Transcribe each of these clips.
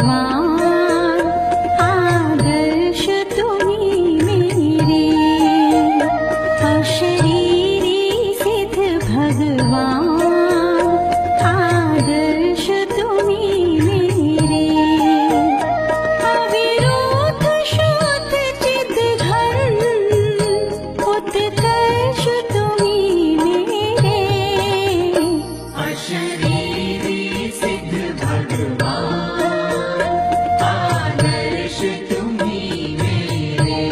भगवान, आदर्श तुम्हीं मेरे। अशरीरी सिद्ध भगवान, आदर्श तुम्हीं मेरे। अविरोध शुद्ध चिद् घन, उत्कर्ष तुम्हीं मेरे। अशरीरी सिद्ध भगवान, आदर्श तुम्हीं मेरे।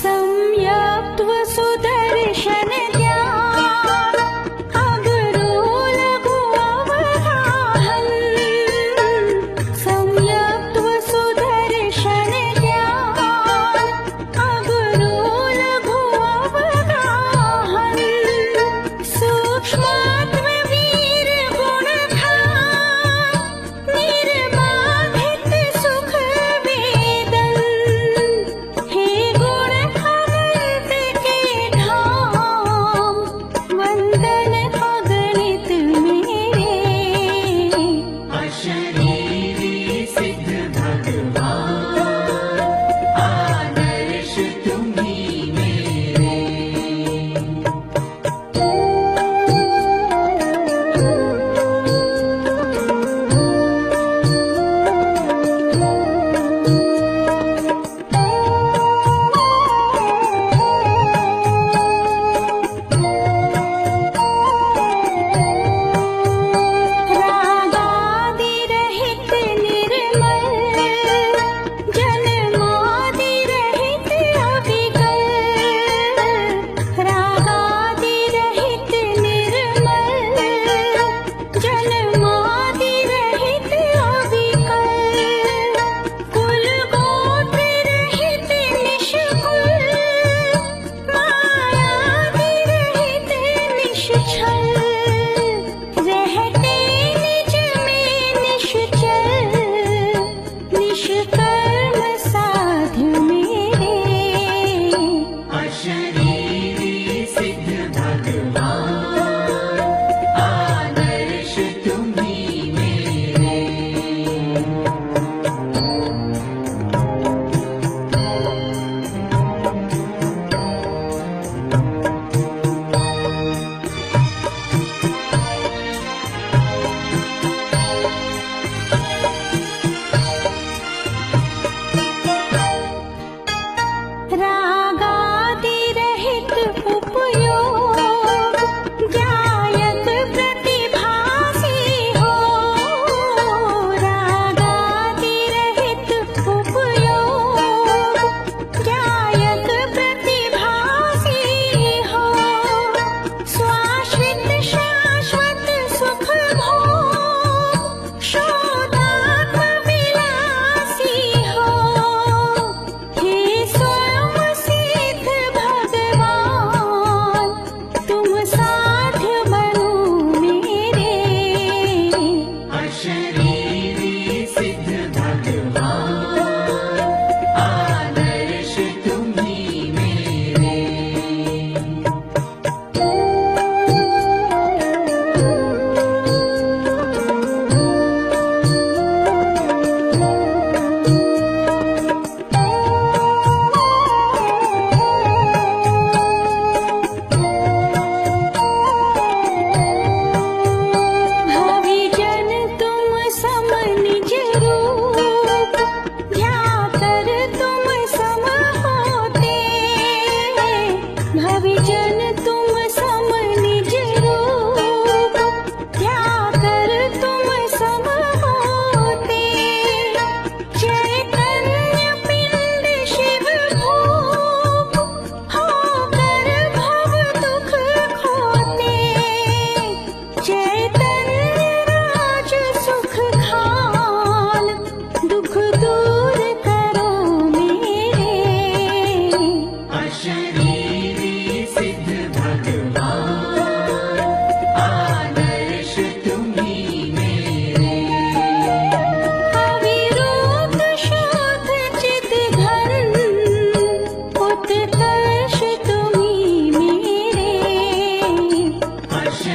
सम्यक्त्व सुदर्शन ज्ञान, अगरो लघु अवगाहन। सम्यक्त्व सुदर्शन ज्ञान, अगरो लघु अवगाहन। सूक्ष्मात्म वीर गुणधाम, निर्बाधित सुख वेदन। हे गुण अनंत के धाम, वंदन अगणित मेरे। अशरीरी सिद्ध भगवान, आदर्श तुम्हीं मेरे।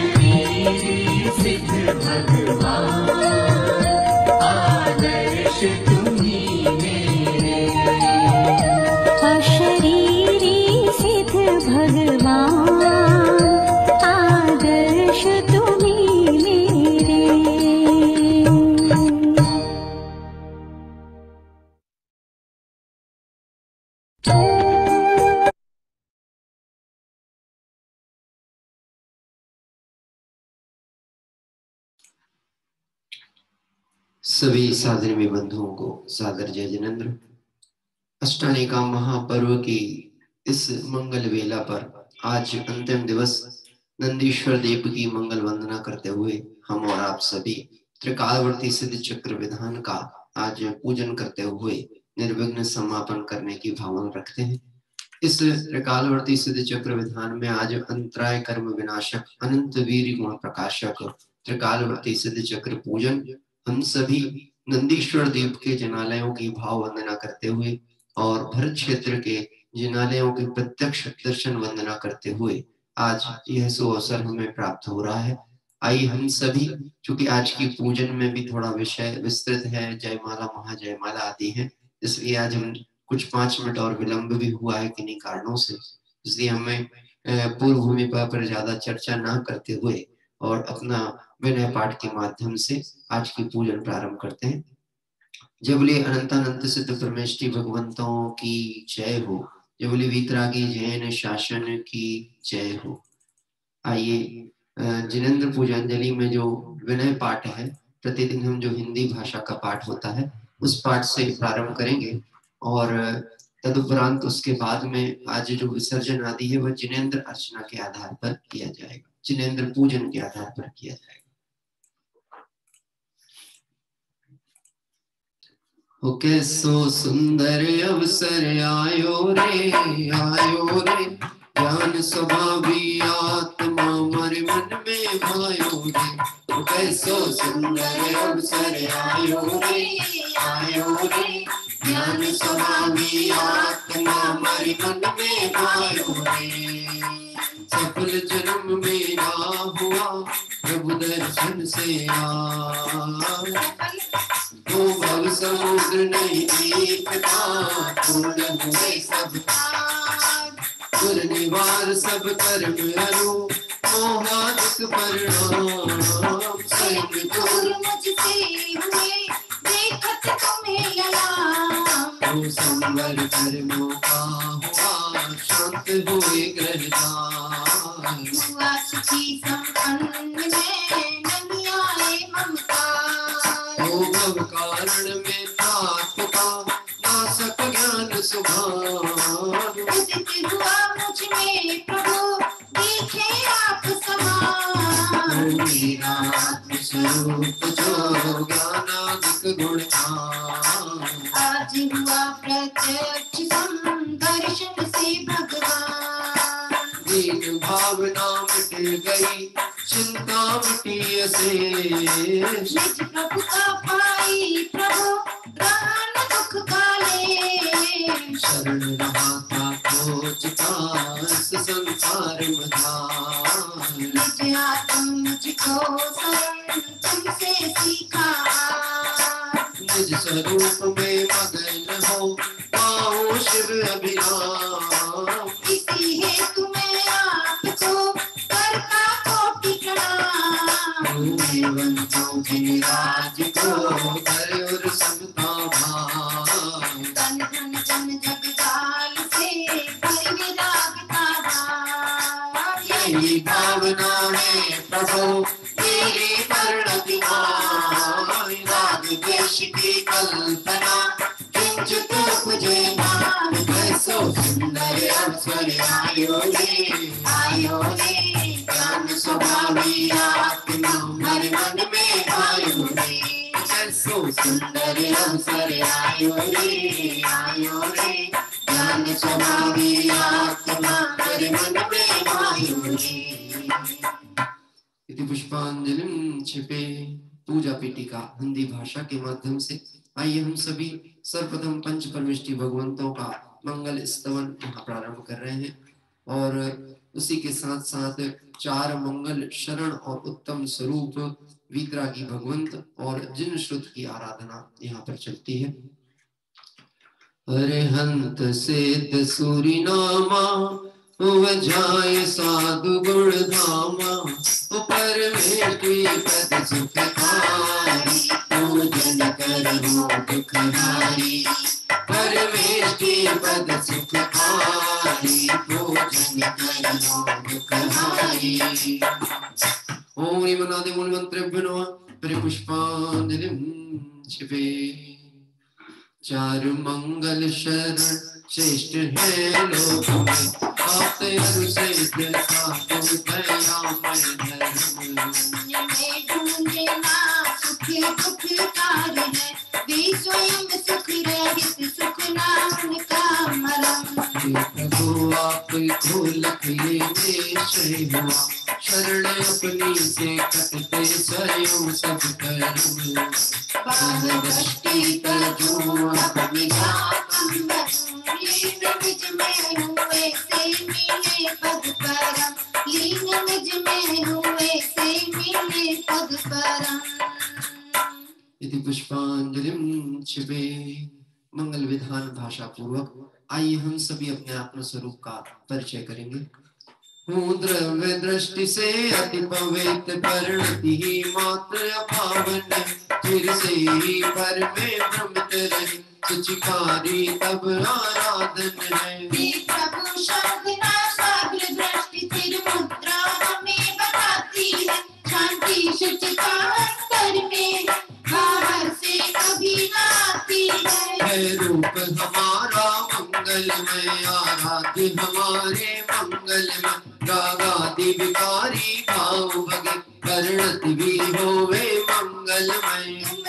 अशरीरी सिद्ध भगवान आदर्श तुम्ही मेरे अशरीरी सिद्ध भगवान आदर्श तुम्ही मेरे। सभी सादर बंधुओं को सादर जय जिनेंद्र। अष्टानी का महापर्व की इस मंगल वेला पर आज अंतिम दिवस नंदीश्वर देव की मंगल वंदना करते हुए हम और आप सभी त्रिकालवर्ती सिद्ध चक्र विधान का आज पूजन करते हुए निर्विघ्न समापन करने की भावना रखते हैं। इस त्रिकालवर्ती सिद्ध चक्र विधान में आज अंतराय कर्म विनाशक अनंत वीर गुण प्रकाशक त्रिकालवर्ती सिद्ध चक्र पूजन हम सभी नंदीश्वर देव के जनालयों की भाव वंदना करते हुए और भरत क्षेत्र के जिनालयों के प्रत्यक्ष दर्शन वंदना करते हुए आज यह सो अवसर हमें प्राप्त हो रहा है। आइए हम सभी, चूंकि आज की पूजन में भी थोड़ा विषय विस्तृत है, जयमाला महाजयमाला आदि है, इसलिए आज हम कुछ 5 मिनट और विलंब भी हुआ है किन्हीं कारणों से, इसलिए हमें पूर्व भूमिका पर ज्यादा चर्चा ना करते हुए और अपना विनय पाठ के माध्यम से आज की पूजन प्रारंभ करते हैं। जय बोले अनंतानंत सिद्ध परमेष्टि भगवंतों की जय हो। जय बोले वीतरागी जैन शासन की जय हो। आइए जिनेंद्र पूजांजलि में जो विनय पाठ है, प्रतिदिन हम जो हिंदी भाषा का पाठ होता है उस पाठ से प्रारंभ करेंगे और तदुपरांत उसके बाद में आज जो विसर्जन आदि है वह जिनेंद्र अर्चना के आधार पर किया जाएगा, जिनेंद्र पूजन के आधार पर किया जाएगा। ओ कैसो सुंदर अवसर आयो रे ज्ञान स्वभावी आत्मा हमारे मन में भायो रे। ओ कैसो सुंदर अवसर आयो रे ज्ञान स्वभावी आत्मा हमारे मन में भायो रे। सफल जन्म मेरा हुआ प्रभु दर्शन से तो भव समुद्र नहीं देखता, पूर्ण हुए सब पुर निवार सब कर्म हरो मोहादिक परिणाम स्वयं दूर मुझसे हुए देखत तुम्हें ललाम। तो संवर कर्मों का हुआ शांत हुए ग्रहदान, हुआ सुखी संपन्न में नहीं आए ममता। ओ भव कारण में तात का नासक ज्ञान सुभान, उदित हुआ मुझ में प्रभु देखे आप समान। मेरा आत्म स्वरूप जो ज्ञानादिक गुण आज हुआ प्रत्यक्ष दर्शन से भगवान। दीन भावना मिट गई चिंता मिटी अशेष, निज प्रभु का पाई प्रभु प्राण दुख काले। शरण रहा था खोजता इस संसार मझार, निज आत्म मुझको शरण तुमसे सीखा। निज स्वरूप में मगन हो पाओ शिव अभिराम, इसी हेतु मैं आपको करता कोटि प्रणाम। देवंतों के राज को करे और सबका भार, तन धन जन जगजाल से भरे रागता भार। यही भावना है प्रभु तेरी परिणति आय, राग देश की कल्पना किंचित उपजे मान। कैसो सुंदर अवसर आयो रे ज्ञान स्वभावी आत्मा हर मन में आयो रे। कैसो सुंदर अवसर आयो रे ज्ञान स्वभावी आत्मा हर मन में आयो रे। इति पुष्पांजलिं क्षिपे पूजा पीठिका हिंदी भाषा के माध्यम से। आइए हम सभी सर्वप्रथम पंच परमेष्टि भगवंतों का मंगल स्तवन यहाँ प्रारंभ कर रहे हैं। और उसी के साथ साथ चार मंगल शरण और उत्तम स्वरूप वीतरागी भगवंत और जिन श्रुत की आराधना यहाँ पर चलती है। अरिहंत सिद्ध सूरी नामा वजाय साधु गुण धामा परमेश की पद सुखकारी पूजन करो दुखहारी परमेश की पद सुखकारी पूजन करो दुखहारी। ओम ह्रीमनादि मूल मंत्रेभ्यो नमः परिपुष्पांजलिं क्षिपे। चारु मंगल शरण श्रेष्ठ है लोक में आप अनुसिद्ध साधु दयामय धर्म में ढूंढे ना सुख दुख कार है वे स्वयं सुख रहित सुख नाम का मरम। प्रभु आपको लखिए निश्चय हुआ शरण अपनी से कटते स्वयं सब कर्म बाल दृष्टि कर जो अपनी जापन लीन निज में हुए से मिले पद परम लीन निज में हुए से मिले पद परम। यदि पुष्पांजलिं क्षिपे। मंगल विधान भाषा पूर्वक आइए हम सभी अपने आत्म स्वरूप का परिचय करेंगे। हूँ द्रव्य दृष्टि से अति पवित्र परिणति ही मात्र अपावन फिर से ही पर में भ्रमित रही सुचिकारी तब आराधन है। प्रभु साधना साग्र दृष्टि फिर मुद्रा हमें बताती है शांति शुचिता अंतर में बाहर से कभी ना आती है। रूप हमारा मंगलमय आराध्य हमारे मंगलमय रागादि विकारी भाव भगे परिणति भी होवे मंगलमय।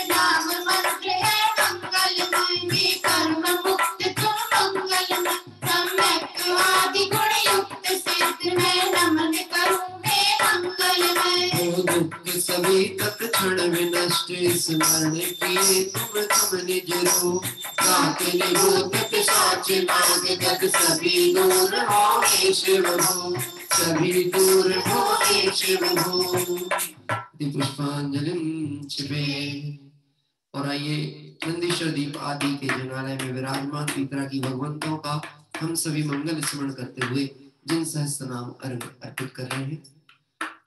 नाम मंत्र है मंगलमय में कर्म मुक्त तुम मंगलमय सम्यक आदि गुण युक्त सिद्ध है नमन करूं मैं मंगलमय। दुख सभी तत्क्षण विनष्ट स्मरण किए तुम निज रूप ताके निरोध पिशाच नाग गद सभी दूर हो शिव हो सभी दूर हो शिव हो। पुष्पांजलिं क्षिपे। और आइए नंदीश्वर दीप आदि के जनालय में विराजमान वीतरागी भगवंतों का हम सभी मंगल स्मरण करते हुए जिन सहस्त्र नाम अर्पित कर रहे हैं।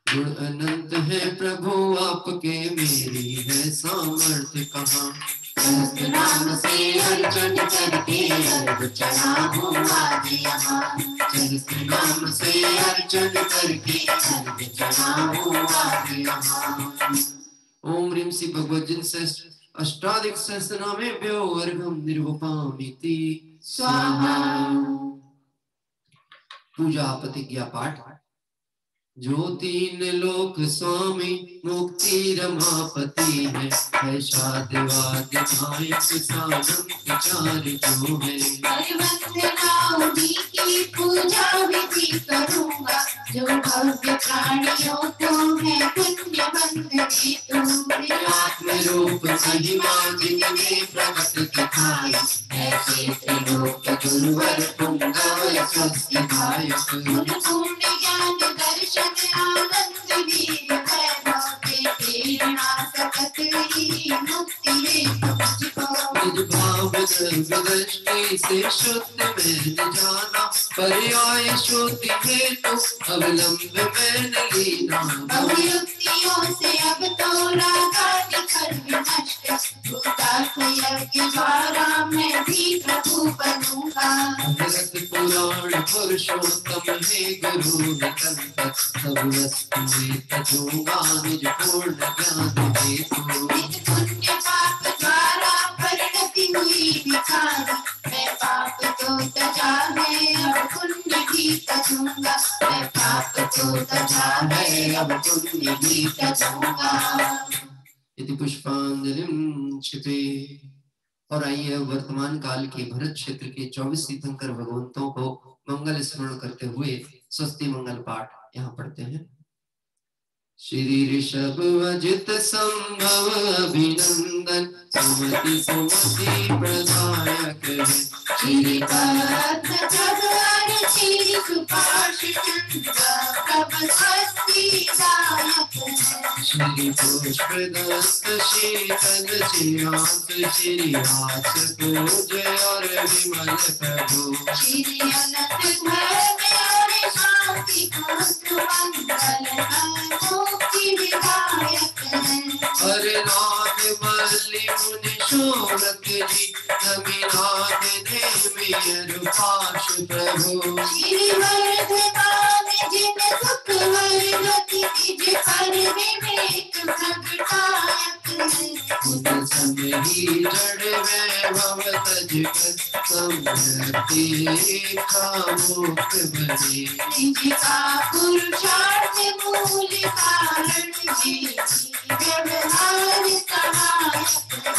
गुण अनंत है प्रभु आपके मेरी है सामर्थ्य कहाँ सहस्त्र नाम से अर्चन करके अर्घ चढ़ाऊं आज यहाँ। सहस्त्र नाम से अर्चन करके अर्घ चढ़ाऊं आज यहाँ। ओम ह्रीं श्री भगवत जिन सहस्त्र अष्टाधिक सहस्त्र नामेभ्यो अर्घं निर्वपामिति स्वाहा। पूजा प्रतिज्ञा पाठ। जो तीन लोक स्वामी मुक्ति रमापति है शादिवाद नायक सानंद चार जो है। वंदनाओं की पूजा विधि करूँगा जो भव्य प्राणियों को है पुण्य बंदने तूने। आत्म रूप महिमा जिनमें प्रकट दिखाई ऐसे त्रिलोक गुरुवर पुंगव स्वस्ति गायक। पुण्य ज्ञान दर्शन आनंद वीर वैभव के प्रेरणा सकत ही मुक्ति है तुझको। निज भाव दृष्टि से शुद्ध मैंने जाना पर्याय श्रुति है तो अवलंब मैंने लीना। बहुयुक्तियों से अब तो रागा निखर विनष्ट भूतार्थ यज्ञ द्वारा मैं भी प्रभु बनूंगा। भगत पुराण पुरुषोत्तम है गुरु निकंत सब वस्तु में तजूंगा निज पूर्ण ज्ञान दे तू। निज पुण्य पाप द्वारा परिणति हुई भिखारी मैं पाप तो तजा है अब पुण्य भी तजूंगा। मैं पाप तो तजा है अब पुण्य भी तजूंगा। यदि पुष्पांजलिं क्षिपे। और आइए वर्तमान काल के भरत क्षेत्र के 24 तीर्थंकर भगवंतों को मंगल स्मरण करते हुए स्वस्ति मंगल पाठ यहाँ पढ़ते हैं। श्री ऋषभ अजित संभव अभिनंदन सुमति सुमति प्रदायक है। श्री पद्म प्रभु तेरी सुपाश चंद्र प्रभ स्वस्तिदायक है। श्री पुष्प दस्त शीतल चिरांत श्री हाथ पूज और विमल प्रभु। श्री अनंत धर्म और शांति कांत मंगल मुक्ति विधायक है। हरे नाथ मल्ली मुनि शोरत जी नमीनाथ देवी रूपाश प्रभु। श्री वर्धमान जिन सुख हर गति निज कर विवेक प्रगटायक है। उन समही जड़ वैभव तज कर समृद्धि का मुक्त बने। निज का पुरुषार्थ मूल कारण जी व्यवहार सहायक है।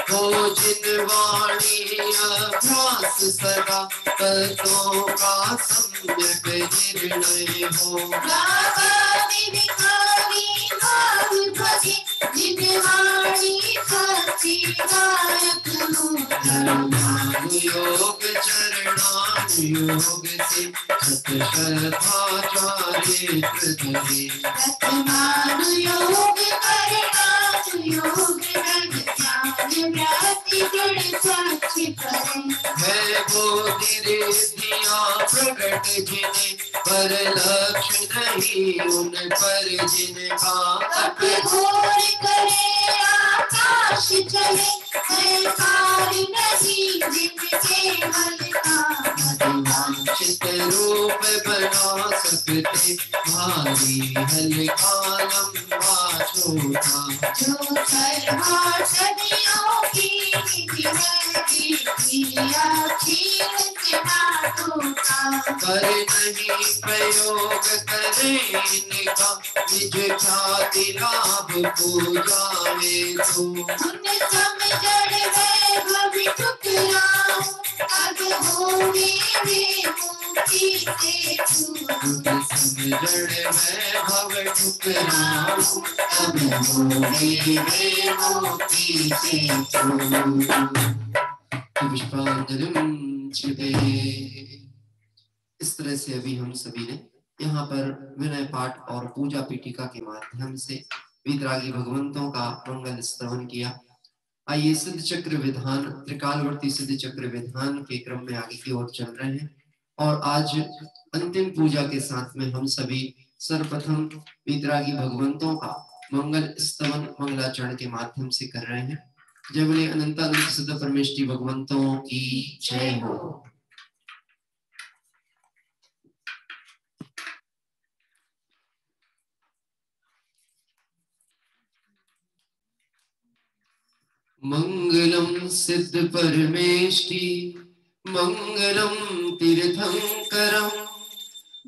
हो जिन वाणी अभ्यास सदा तत्वों का सम्यक निर्णय हो। गावामि भिखारी भाव भजे जिन वाणी सच्चिदायक हो। योग चरणानुयोग से सत श्रद्धाचारित्र धरे। रत्नानुयोग करणानुयोग रग ज्ञान व्याप्ति दृढ़ साक्षी करे। है बोधि रिद्धियां प्रगट जिन्हें पर लक्ष्य नहीं उन पर जिनका तप घोर करे आकाश चले है पारी नहीं जिनके बल का। वांछित रूप बना सकते भारी हल्का लंबा छोटा। जो सर्वा सदियों की निधि किया छीन से ना टूटा। कर नहीं प्रयोग करे इनका निज ख्याति लाभ पूजा में तो। उन समझड़ वैभव ठुकराऊं तब होवे वे मुक्ति से छूट। समझड़ वैभव ठुकराऊं तब होवे वे मुक्ति से छूट। पुष्पांजलिं छिपे। इस तरह से अभी हम सभी ने यहाँ पर विनय पाठ और पूजा पीठिका के माध्यम से वीतरागी भगवंतों का मंगल स्तवन किया। आइए सिद्ध चक्र विधान त्रिकालवर्ती सिद्ध चक्र विधान के क्रम में आगे की ओर चल रहे हैं और आज अंतिम पूजा के साथ में हम सभी सर्वप्रथम वीतरागी भगवंतों का मंगल स्तवन मंगलाचरण के माध्यम से कर रहे हैं। जय बोले अनंतानंद सिद्ध परमेष्ठी भगवंतों की जय हो। मंगलम सिद्ध परमेष्टि मंगलम तीर्थंकरम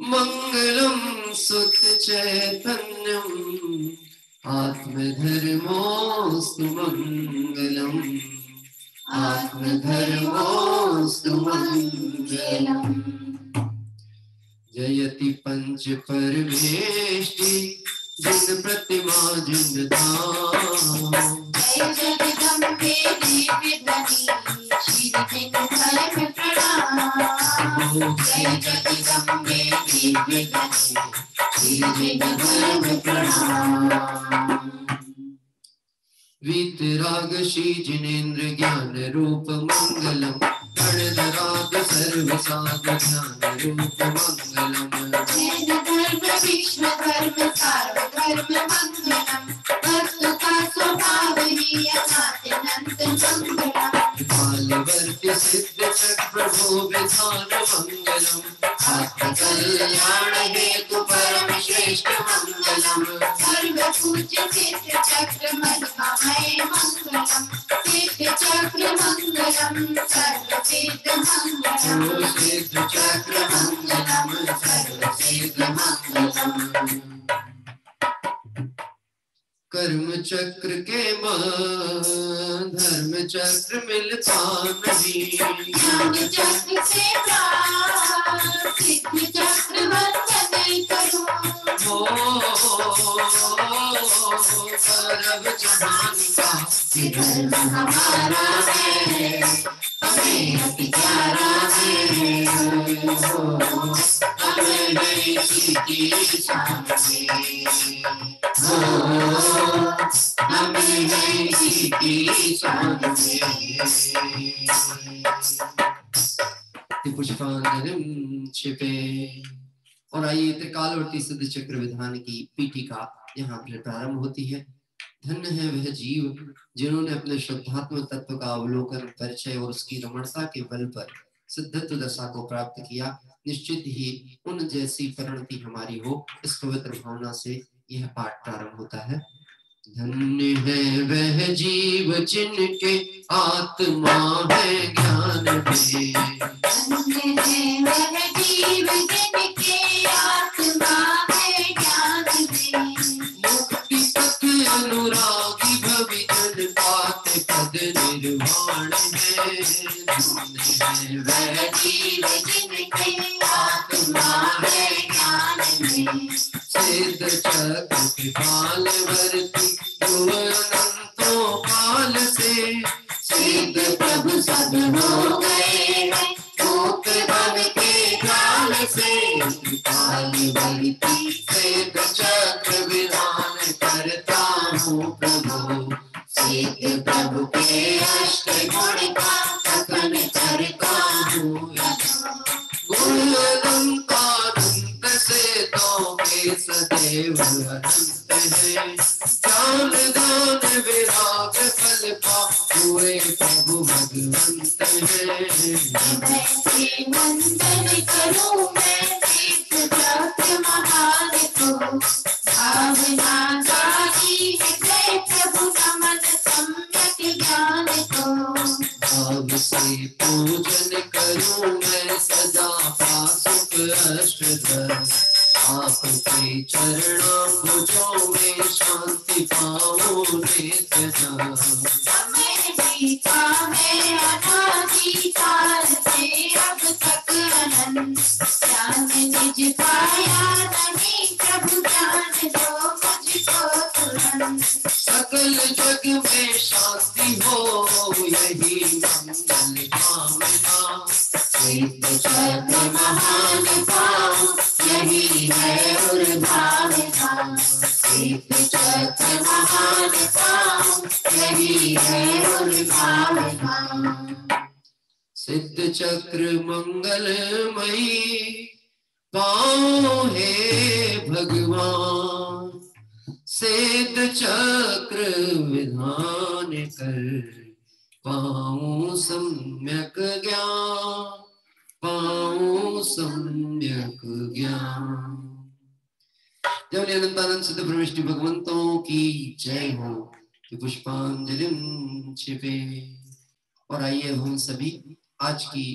मंगलम सुत चैतन्यम आत्मधर्मोस्तु मंगलम आत्मधर्मोस्तु मंगलम। जयति पंच परमेष्टि जिन प्रतिमा जिन धाम। जय जगदम्बे देवी धनी श्री जिन धर्म प्रणाम। जय जगदम्बे देवी धनी श्री जिन धर्म प्रणाम। वीतराग श्री जिनेन्द्र ज्ञान रूप मंगलम गणधराग सर्व साध ध्यान रूप मंगलम। जैन धर्म विश्व धर्म सार्वधर्म मंगलम वस्तु का स्वभाव ही अनाथ अनंत मंगलम। कालवर्ती सिद्ध चक्र प्रभु विधान मंगलम आत्मकल्याण हेतु परम श्रेष्ठ मंगलम। सर्व पूज्य सिद्ध चक्र महिमामय मंगलम सिद्ध चक्र मंगलम सर्व सिद्ध मंगलम। सिद्ध चक्र मंगलम सर्व सिद्ध मंगलम। कर्म चक्र के धर्म चक्र मिलता नहीं। ज्ञान चक्र से प्राप्त सिद्ध चक्र वंदन करो। सर्व जहान का धर्म हमारा है हमें अति प्यारा है हमें नहीं की शान में हमें नहीं की शान में पुष्पांजलिं क्षिपे। और आइए त्रिकालवर्ती सिद्ध चक्र विधान की पीठिका यहाँ पर प्रारंभ होती है। धन्य है वह जीव जिन्होंने अपने शुद्धात्म तत्व का अवलोकन, परिचय और उसकी रमणता के बल पर सिद्धत्व दशा को प्राप्त किया। निश्चित ही उन जैसी परिणति हमारी हो, इस पवित्र भावना से यह पाठ प्रारंभ होता है। धन्य है वह जीव जिनके आत्मा है ज्ञान में, धन्य है वह जीव जिनके आत्मा है ज्ञान में, मुक्ति पथ अनुरागी भविजन पात पद निर्वाण है। धन्य है वह जीव जिनके आत्मा है ज्ञान में, सिद्ध चक्र कृपाल वर्ती जो अनंतों काल से, सिद्ध प्रभु सब हो गए हैं भूत भव के काल से, कृपाल वर्ती सिद्ध चक्र विधान करता हूँ प्रभु, सिद्ध प्रभु के अष्ट गुण का कथन करता हूँ। गुण अनंतानंत से तो वे सदैव अनंत है, ज्ञान दान विराग फल पा हुए प्रभु भगवंत है। वैसे वंदन करूं मैं सिद्ध चक्र महान को, भावना जागी है प्रभु नमन सम्यक ज्ञान को, भाव से पूजन करूं मैं सदा पासुक अष्टधर, आपके चरणाम्बुजों में शांति पाऊं नित्य जहाँ। हमें जीता है अनादि काल से अब तक अनंत, ज्ञान निज पाया नहीं प्रभु जान दो मुझको तुरंत, सकल जग में शांति हो यही मंगल कामना, सिद्ध चक्र महान पाऊं यही है और भावना, सिद्ध चक्र महान पाऊं यही है और भावना। सिद्ध चक्र मंगलमयी पाओ हे भगवान, सिद्ध चक्र विधान कर पाऊं सम्यक ज्ञान, पाऊं सम्यक ज्ञान। जब अनंतानंद सिद्ध ब्रह्मष्टि भगवंतों की जय हो। पुष्पांजलिं क्षिपे। और आइए हम सभी आज की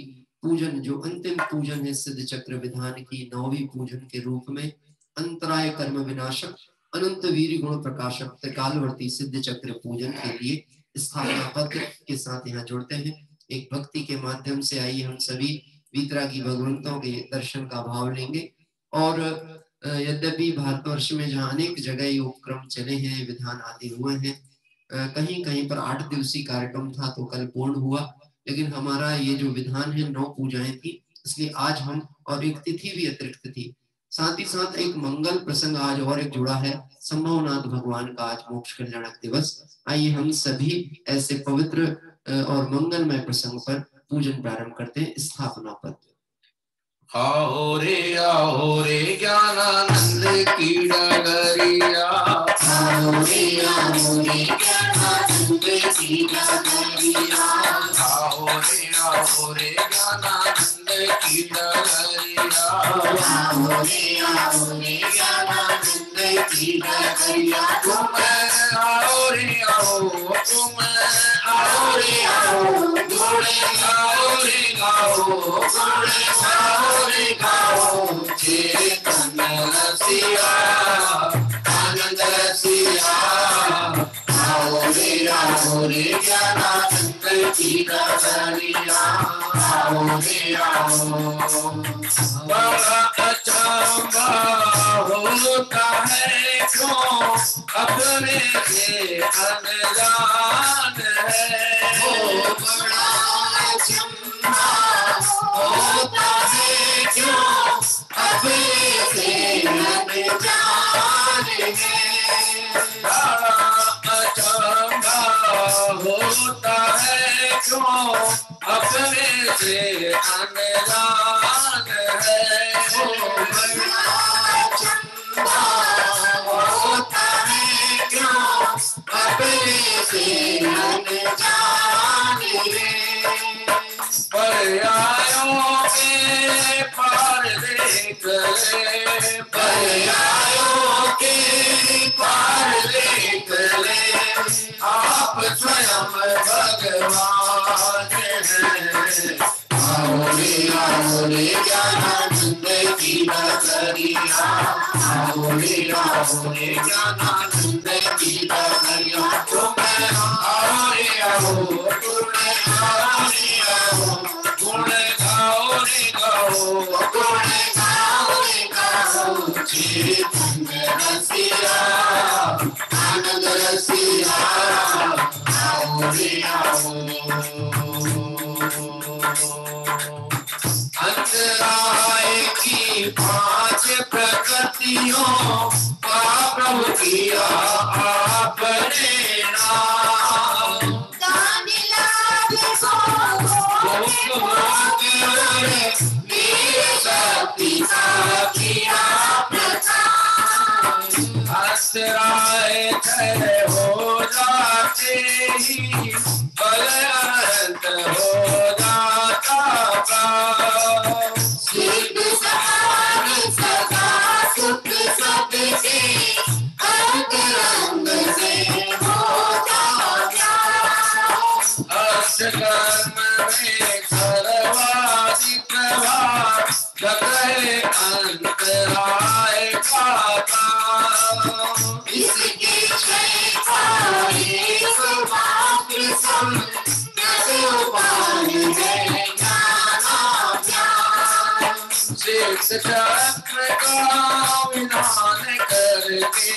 पूजन, जो अंतिम पूजन है सिद्ध चक्र विधान की 9वीं पूजन के रूप में, अंतराय कर्म विनाशक अनंत वीर गुण प्रकाशक त्रिकालवर्ती सिद्ध चक्र पूजन के लिए स्थापना पत्र के साथ यहाँ जोड़ते हैं। एक भक्ति के माध्यम से आइए हम सभी वीतरागी भगवंतों के दर्शन का भाव लेंगे। और यद्यपि भारतवर्ष में जहाँ अनेक जगह ये उपक्रम चले हैं, विधान आदि हुए हैं, कहीं कहीं पर 8 दिवसीय कार्यक्रम था तो कल पूर्ण हुआ, लेकिन हमारा ये जो विधान है 9 पूजाएं थी, इसलिए आज हम, और एक तिथि भी अतिरिक्त थी, साथ ही साथ एक मंगल प्रसंग आज और एक जुड़ा है, संभवनाथ भगवान का आज मोक्ष कल्याणक दिवस। आइए हम सभी ऐसे पवित्र और मंगलमय प्रसंग पर पूजन प्रारंभ करते हैं। स्थापना पद। आओ रे ज्ञानानंद की डगरिया, आओ रे ज्ञानानंद की डगरिया, आओ रे ज्ञानानंद की डगरिया, आओ रे ज्ञानानंद की डगरिया। तुम आओ रे आओ, तुम आओ रे आओ, घोड़े आओ रे आओ, घोड़े आओ रे आओ, चेतन रसिया आनंद रसिया। आओ रे ज्ञानानंद की डगरिया, आओ रे आओ। बड़ा अचंभा होता है क्यों अपने से अनजान है, बड़ा से अनजान है। होता है क्यों अपने से अनजान रे। पर्यायों के पार देख ले, पर्यायों के पार देख ले, आप स्वयं भगवान हैं। आओ रे ज्ञानानंद की नगरिया, आओ रे ज्ञानानंद की नगरिया। तुम्हें आओ रे आओ, तुम्हें आओ रे आओ, गुण गाओ रे गाओ, गुण गाओ रे गाओ। चेतन रसिया, आनंद रसिया, आओ रे आओ। अंतराय की 5 प्रकृतियों का प्रभु किया आपने नाम। दान लाभ भोग वीर शक्ति का किया प्रदान। अंतराय तय हो जाते ही बल अनंत हो जाता प्राप्त। सिद्ध समान सदा सुख सबके अंतरंग से हो जाता। कर्म में सर्वाधिक भाग जगह अंतराय खाता। इसके क्षय का एक मात्र संगत उपाय है ज्ञानाज्ञान। शेष चक्र का विधान करके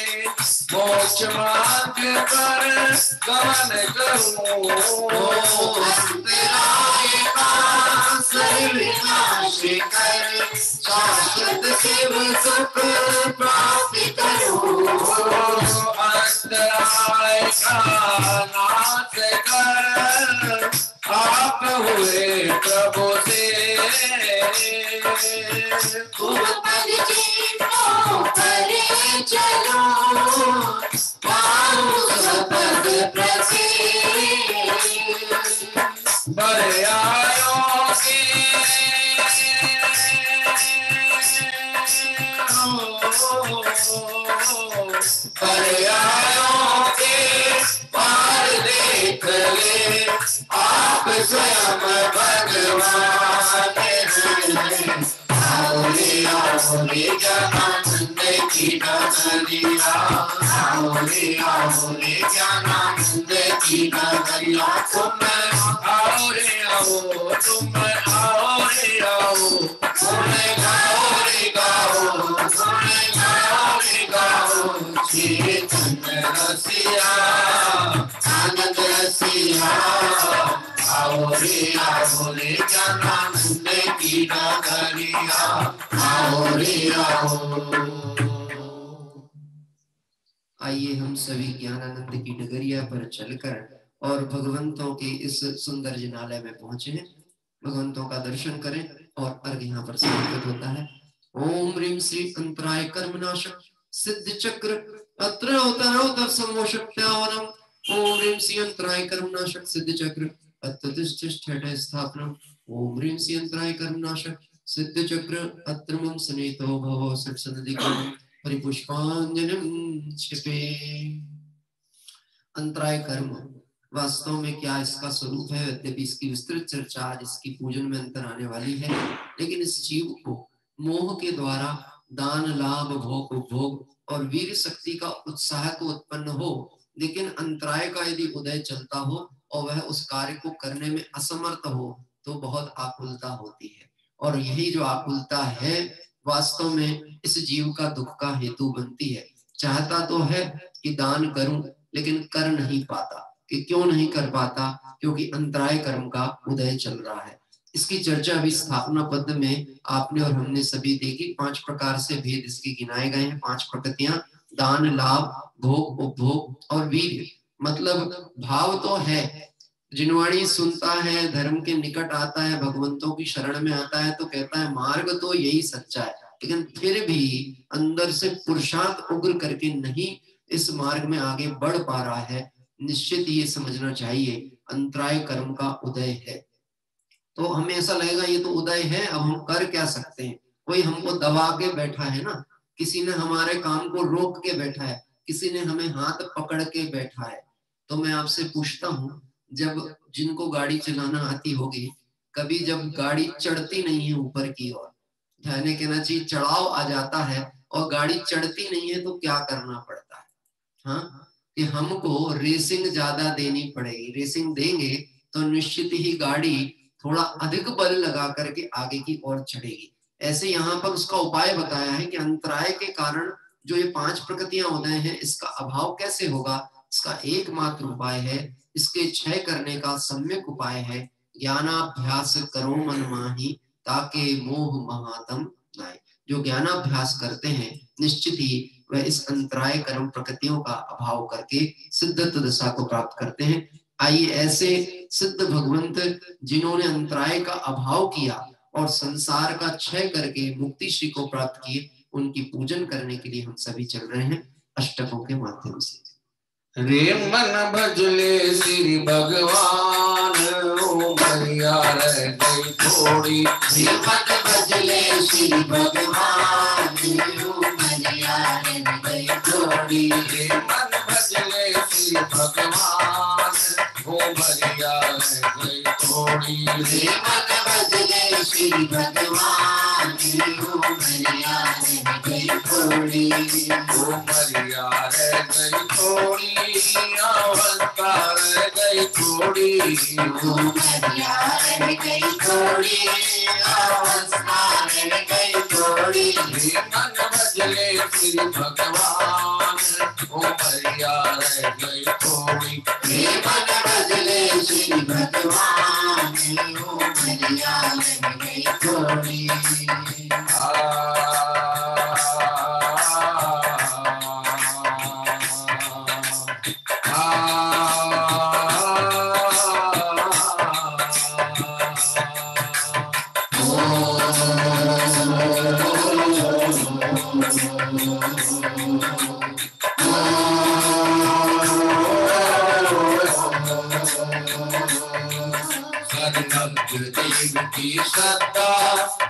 मोक्ष मार्ग पर गमन करूं। अंतराय का सर्वनाश कर शाश्वत शिव सुख प्राप्त करो। अंतराय का नाश कर आप हुए प्रभु से। तुम पद चिन्हों पर चलो, पाओ पद प्रसिद्ध। पर्यायों के पर्यायों के पार देख ले, आप स्वयं भगवान हैं। आओ रे ज्ञानानंद की नगरिया, आओ रे ज्ञानानंद की नगरिया। तुम आओ रे आओ, तुम आओ रे आओ, गुण गाओ रे गाओ, गुण गाओ रे गाओ। चेतन रसिया, आनंद रसिया, आओ रे ज्ञानानंद की नगरिया, आओ रे आओ। आइए हम सभी ज्ञानानंद की नगरिया पर चलकर और भगवंतों के इस सुंदर जिनालय में पहुंचे हैं। भगवंतों का दर्शन करें और अर्घ यहाँ पर समर्पित होता है। ओम ह्रीं श्री अंतराय कर्मनाशक सिद्ध चक्र अत्र उतरौ समोषप्यावरम। ओम ह्रीं श्री अंतराय कर्मनाशक सिद्ध चक्र अत्र तिष्ठिष्ठ स्थापनम। ओम ह्रीं श्री अंतराय कर्मनाशक सिद्ध चक्र अत्र मम सनेतो भवो सत्सनदिकं परिपुष्पांजलिं क्षिपे। अंतराय कर्म वास्तव में क्या इसका स्वरूप है, यद्यपि इसकी विस्तृत चर्चा आज इसकी पूजन में अंतर आने वाली है, लेकिन इस जीव को मोह के द्वारा दान लाभ भोग उपभोग और वीर शक्ति का उत्साह को उत्पन्न हो, लेकिन अंतराय का यदि उदय चलता हो और वह उस कार्य को करने में असमर्थ हो तो बहुत आकुलता होती है। और यही जो आकुलता है वास्तव में इस जीव का दुख का हेतु बनती है। चाहता तो है कि दान करूं, लेकिन कर नहीं पाता। कि क्यों नहीं कर पाता? क्योंकि अंतराय कर्म का उदय चल रहा है। इसकी चर्चा अभी स्थापना पद में आपने और हमने सभी देखी। 5 प्रकार से भेद इसके गिनाए गए हैं। 5 प्रकृतियां, दान लाभ भोग उपभोग और वीर्य। मतलब भाव तो है जिनवाणी सुनता है, धर्म के निकट आता है, भगवंतों की शरण में आता है तो कहता है मार्ग तो यही सच्चा है, लेकिन फिर भी अंदर से पुरुषार्थ उग्र करके नहीं इस मार्ग में आगे बढ़ पा रहा है, निश्चित ये समझना चाहिए अंतराय कर्म का उदय है। तो हमें ऐसा लगेगा ये तो उदय है, अब हम कर क्या सकते हैं, कोई हमको दबा के बैठा है ना, किसी ने हमारे काम को रोक के बैठा है, किसी ने हमें हाथ पकड़ के बैठा है। तो मैं आपसे पूछता हूँ, जब जिनको गाड़ी चलाना आती होगी, कभी जब गाड़ी चढ़ती नहीं है ऊपर की ओर, यानी कहना चाहिए चढ़ाव आ जाता है और गाड़ी चढ़ती नहीं है तो क्या करना पड़ता है? हाँ, कि हमको रेसिंग ज्यादा देनी पड़ेगी। रेसिंग देंगे तो निश्चित ही गाड़ी थोड़ा अधिक बल लगा करके आगे की ओर चढ़ेगी। ऐसे यहाँ पर उसका उपाय बताया है कि अंतराय के कारण जो ये 5 प्रकृतियां उदय हैं, इसका अभाव कैसे होगा? इसका एकमात्र उपाय है, इसके क्षय करने का सम्यक उपाय है ज्ञानाभ्यास करो मन माही ताके मोह महातम नाय। जो ज्ञानाभ्यास करते हैं निश्चित ही वह इस अंतराय कर्म प्रकृतियों का अभाव करके सिद्धत्व दशा को प्राप्त करते हैं। आइए ऐसे सिद्ध भगवंत जिन्होंने अंतराय का अभाव किया और संसार का क्षय करके मुक्ति श्री को प्राप्त किए, उनकी पूजन करने के लिए हम सभी चल रहे हैं अष्टकों के माध्यम से। रे मन भजले श्री भगवान उमरिया रह गई थोड़ी। रे मन भजले श्री भगवान उमरिया रह गई थोड़ी। रे मन भजले श्री भगवान उमरिया रह गई थोड़ी। रे मन भजले श्री भगवान उमरिया रह गई थोड़ी। उमरिया रह गई थोड़ी, अवस्था रह गई थोड़ी। उमरिया रह गई थोड़ी, अवस्था रह गई थोड़ी। रे मन भजले श्री भगवान उमरिया रह गई थोड़ी। रे मन भजले श्री भगवान उमरिया रह गई थोड़ी। देव की श्रद्धा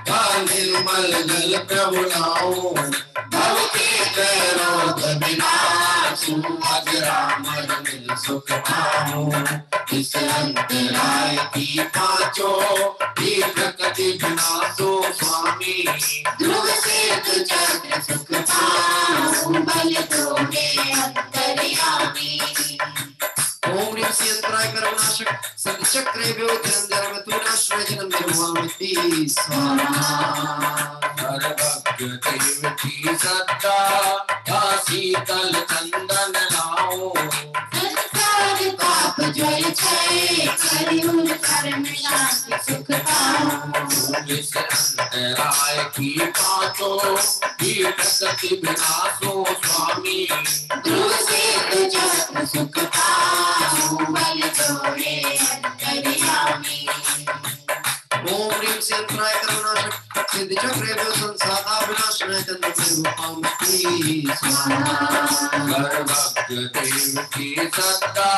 का निर्मल जल प्रभु नाओ। भव के करो विनाशु अजरामर मिल सुख पाओ। इस अंतराय की पांचों ही प्रकृति विनाशो स्वामी। ध्रुव से चक्र सुख पाओ, बल दोगे अंतर्यामी। ओम ह्रीं श्री अंतराय कर्मनाशक सदचक्रेभ्यो धनंजनमतुनाश्रयजनं निर्वामिति स्वाहा। हर भक्त देव की श्रद्धा का शीतल चंदन लाओ। संसार पाप ज्वर क्षय करियुर कर्म शांति सुख पाओ। इस अंतराय की पांचों ही प्रकृति विनाशो स्वामी। ध्रुव से चक्र सुख पाओ, बल दोगे अंतर्यामी। ओम ह्रीं श्री अंतराय कर्मनाशक सिद्धिचक्रेभ्यो संसादा विनाशनाय निर्वामिति स्वाहा। हर भक्त देव की श्रद्धा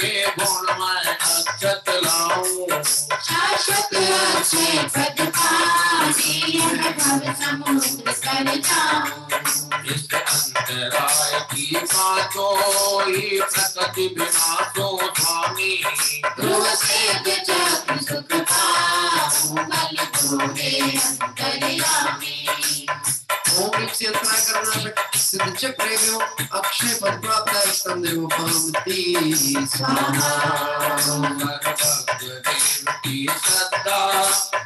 के गुणमय अक्षत लाऊं। शाश्वत अक्षय पद पाने भव समुद्र तर जाऊं। इस अंतराय की पांचों ही प्रकृति विनाशो स्वामी। ध्रुव से चक्र सुख पाओ, बल दोगे अंतर्यामी। ओम ह्रीं श्री अंतराय कर्मनाशक सिद्धिचक्रेभ्यो अक्षय पद प्राप्त निर्वामिति स्वाहा। हर भक्त देव की श्रद्धा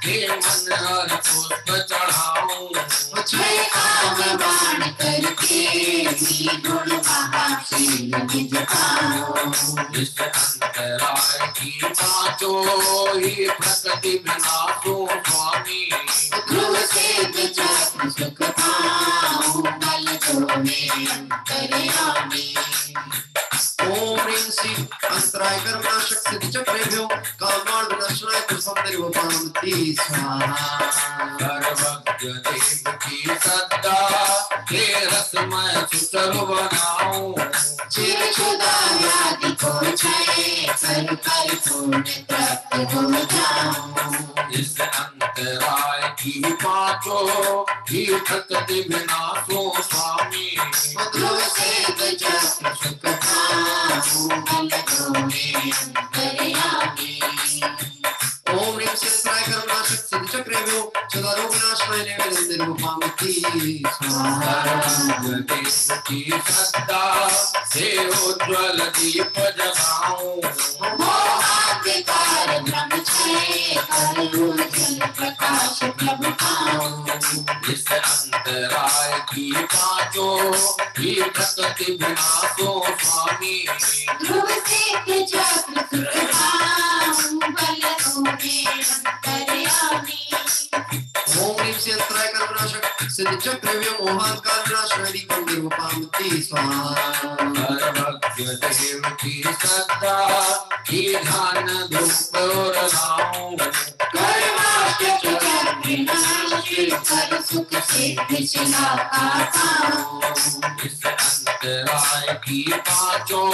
के मन हर पुष्प चढ़ाऊं। क्षय काम बाण करके गुण महाशील निज पाओ। इस अंतराय की पांचों ही प्रकृति विनाशो स्वामी। ध्रुव से चक्र सुख पाओ, बल दोगे अंतर्यामी। ओम ह्रीं श्री अंतराय अंतराय कर्मनाशक सिद्धिचक्रेभ्यो कामान् विनाशनाय त्रिसप्तैर्वपामति स्वाहा। सर्वज्ञ देव की सद्दा हे रसमय सुसर्व बनाऊं चिरचुदाव्याधि को क्षय कर परिपूर्ण तृप्त हो जाऊं। इस अंतराय की पांचों ही भक्ति विनाशो स्वामी ध्रुव से चक्र सुख पाऊं बल दो मेरे अंतर्यामी। ओम ह्रीं श्रीं अंतराय कर्मनाशक सिद्धिचक्रेभ्यो सदा रोग विनाशनाय निर्विघ्नोपामति स्वाहा। सर्वज्ञ देव की सद्दा हे उज्ज्वल दीप जगाऊं मोहाधिकार ब्रह्मचर्य करो जल प्रकाश प्रभ पाऊं। इस अंतराय की पांचों ही भक्ति विनाशो स्वामी ध्रुव से चक्र सुख पाऊं बल दो मेरे अंतर्यामी। ओम ह्रीं श्रीं अंतराय कर्मनाशक सिद्धिचक्रेभ्यो मोहाधिकार विनाशनाय निर्विघ्नोपामति स्वाहा। सर्वज्ञ देव की सद्दा ही ध्यान धूप और लाऊं कर सुख से पिछला पाऊं। इस अंतराय की पांचों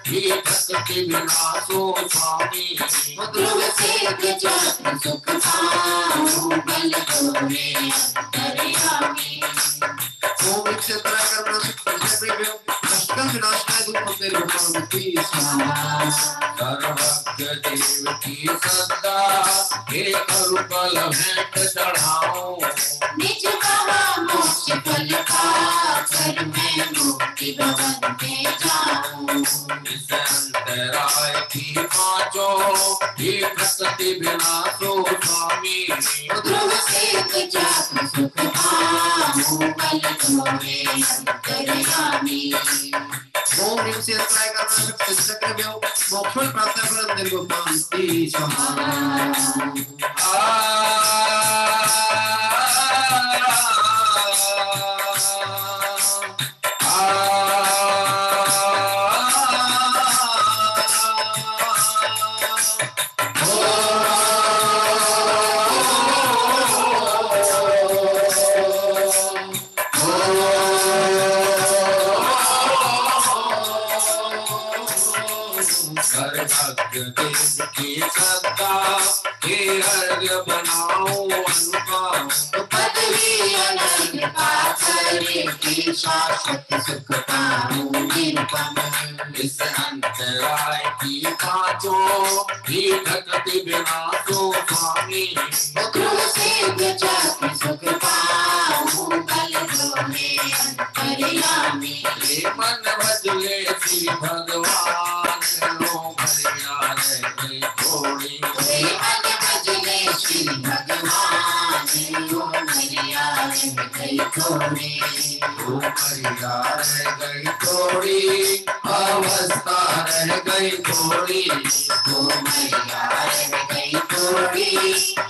ही भक्ति विनाशो स्वामी ध्रुव से चक्र सुख पाऊं बल दो मेरे अंतर्यामी। ओम ह्रीं श्रीं अंतराय कर्मनाशक सिद्धिचक्रेभ्यो अष्टकं विनाशनाय निर्विघ्नोपामति स्वाहा। सर्वज्ञ देव की सद्दा हे करुबल भेंट चढ़ाऊं निज कहा मोक्ष फल पाकर मैं मुक्ति भवन में जाऊं। इस अंतराय की पांचों ही भक्ति विनाशो स्वामी ध्रुव से चक्र सुख पाऊं बल दो मेरे अंतर्यामी। ओम ह्रीं श्रीं अंतराय कर्मनाशक सिद्धिचक्रेभ्यो मोक्षफल प्राप्तिफलं निर्विघ्नोपामति स्वाहा। सर्वज्ञ देव की सद्दा हे अर्घ्य बनाऊं अनुपम पदवी अनंत पाकर की शाश्वत सुख पाऊं निरुपम। इस अंतराय की पांचों ही भक्ति विनाशो स्वामी ध्रुव से चक्र सुख पाऊं बल दो मेरे अंतर्यामी। ये मन भजले श्री भगवान लो भरिया रे थोड़ी हे मन भजले श्री भगवान लो मरिया रे गई थोड़ी। ओ भरिया रह गई थोड़ी अवस्था रह गई थोड़ी ओ मरिया रह गई थोड़ी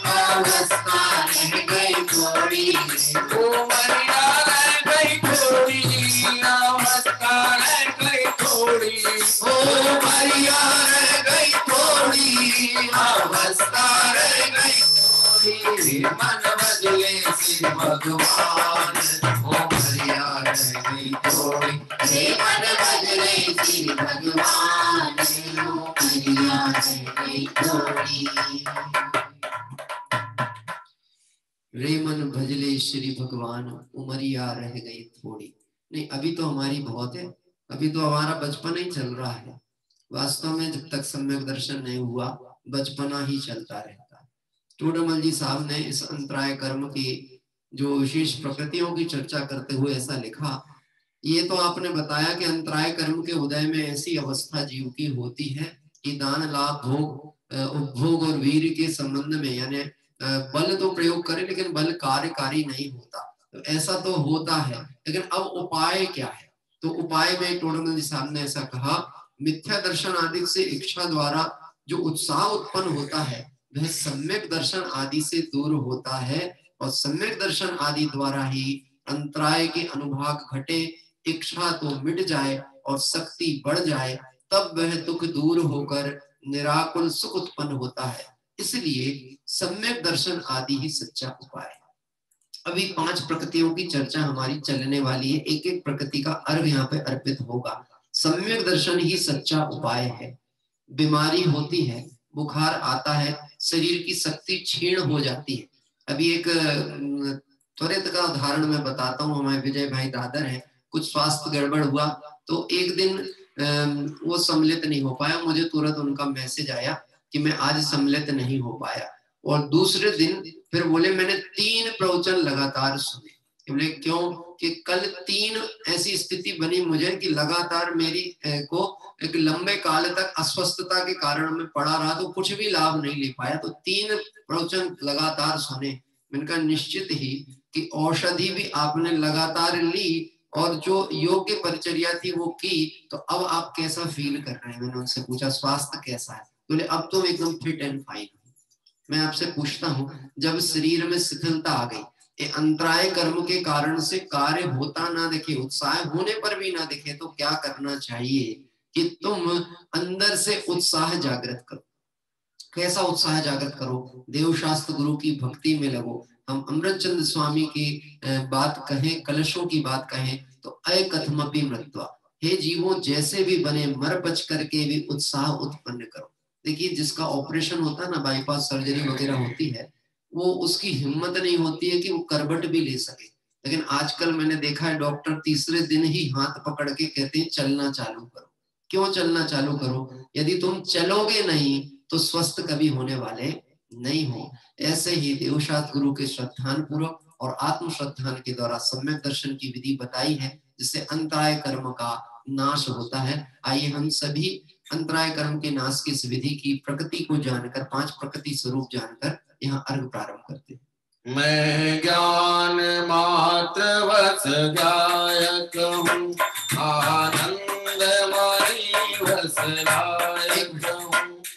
अवस्था रह गई थोड़ी। ओ भरिया रह गई थोड़ी अवस्था रह गई थोड़ी ओ भैया रह गई थोड़ी अवस्था रह गई थोड़ी। मन बदले श्री भगवान ओ भैया रह गई थोड़ी हे मन बदले श्री भगवान लो मरिया रह गई थोड़ी। रे मन भजले श्री भगवान उमरिया रह गई थोड़ी। नहीं, अभी तो हमारी बहुत है, अभी तो हमारा बचपन ही चल रहा है। वास्तव में जब तक सम्यक दर्शन नहीं हुआ बचपना ही चलता रहता है। टोडरमल जी साहब ने इस अंतराय कर्म की जो विशेष प्रकृतियों की चर्चा करते हुए ऐसा लिखा। ये तो आपने बताया कि अंतराय कर्म के उदय में ऐसी अवस्था जीव की होती है कि दान लाभ भोग उपभोग और वीर के संबंध में, यानी बल तो प्रयोग करे लेकिन बल कार्यकारी नहीं होता। तो ऐसा तो होता है, लेकिन अब उपाय क्या है? तो उपाय में टोडरमल जी साहब ने ऐसा कहा, मिथ्या दर्शन आदि से इच्छा द्वारा जो उत्साह उत्पन्न होता है वह सम्यक दर्शन आदि से दूर होता है, और सम्यक दर्शन आदि द्वारा ही अंतराय के अनुभाग घटे, इच्छा तो मिट जाए और शक्ति बढ़ जाए। तब वह दुख दूर होकर निराकुल सुख उत्पन्न होता है। इसलिए सम्यक दर्शन आदि ही सच्चा उपाय है। अभी 5 प्रकृतियों की चर्चा हमारी चलने वाली है, एक एक प्रकृति का अर्घ यहाँ पे अर्पित होगा। सम्यक दर्शन ही सच्चा उपाय है। बीमारी होती है, बुखार आता है, शरीर की शक्ति क्षीण हो जाती है। अभी एक त्वरित का उदाहरण मैं बताता हूँ। हमारे विजय भाई दादर है, कुछ स्वास्थ्य गड़बड़ हुआ तो एक दिन वो सम्मिलित नहीं हो पाया। मुझे तुरंत उनका मैसेज आया कि मैं आज सम्मिलित नहीं हो पाया, और दूसरे दिन फिर बोले मैंने 3 प्रवचन लगातार सुने। बोले क्यों? कि कल 3 ऐसी स्थिति बनी मुझे कि लगातार मेरी को एक लंबे काल तक अस्वस्थता के कारण मैं पड़ा रहा, तो कुछ भी लाभ नहीं ले पाया। तो 3 प्रवचन लगातार सुने। मैंने कहा निश्चित ही कि औषधि भी आपने लगातार ली और जो योग्य परिचर्या थी वो की, तो अब आप कैसा फील कर रहे हैं? मैंने उनसे पूछा स्वास्थ्य कैसा है? बोले अब तो एकदम फिट एंड फाइन। मैं आपसे पूछता हूँ, जब शरीर में शिथिलता आ गई, ये अंतराय कर्म के कारण से कार्य होता ना दिखे, उत्साह होने पर भी ना दिखे, तो क्या करना चाहिए कि तुम अंदर से उत्साह जागृत करो। कैसा उत्साह जागृत करो? देव शास्त्र गुरु की भक्ति में लगो। हम अमृतचंद स्वामी की बात कहें, कलशों की बात कहें तो अय कथमपि मृत्वा, हे जीवों जैसे भी बने मर बच करके भी उत्साह उत्पन्न करो। देखिए जिसका ऑपरेशन होता है ना, बाईपास सर्जरी वगैरह होती है, वो उसकी हिम्मत नहीं होती है कि वो करवट भी ले सके। लेकिन आजकल मैंने देखा है डॉक्टर तीसरे दिन ही हाथ पकड़ के कहते हैं चलना चालू करो। क्यों चलना चालू करो? यदि तुम चलोगे नहीं तो स्वस्थ कभी होने वाले नहीं हो। ऐसे ही देवशास्त्र गुरु के श्रद्धान पूर्वक और आत्म श्रद्धान के द्वारा सम्यक दर्शन की विधि बताई है, जिससे अंतराय कर्म का नाश होता है। आइए हम सभी अंतराय कर्म के नाश की इस विधि की प्रकृति को जानकर, 5 प्रकृति स्वरूप जानकर यहाँ अर्घ प्रारंभ करते हैं। मैं ज्ञान मात्र वस गायक हूँ, आनंदमयी वस लायक हूँ।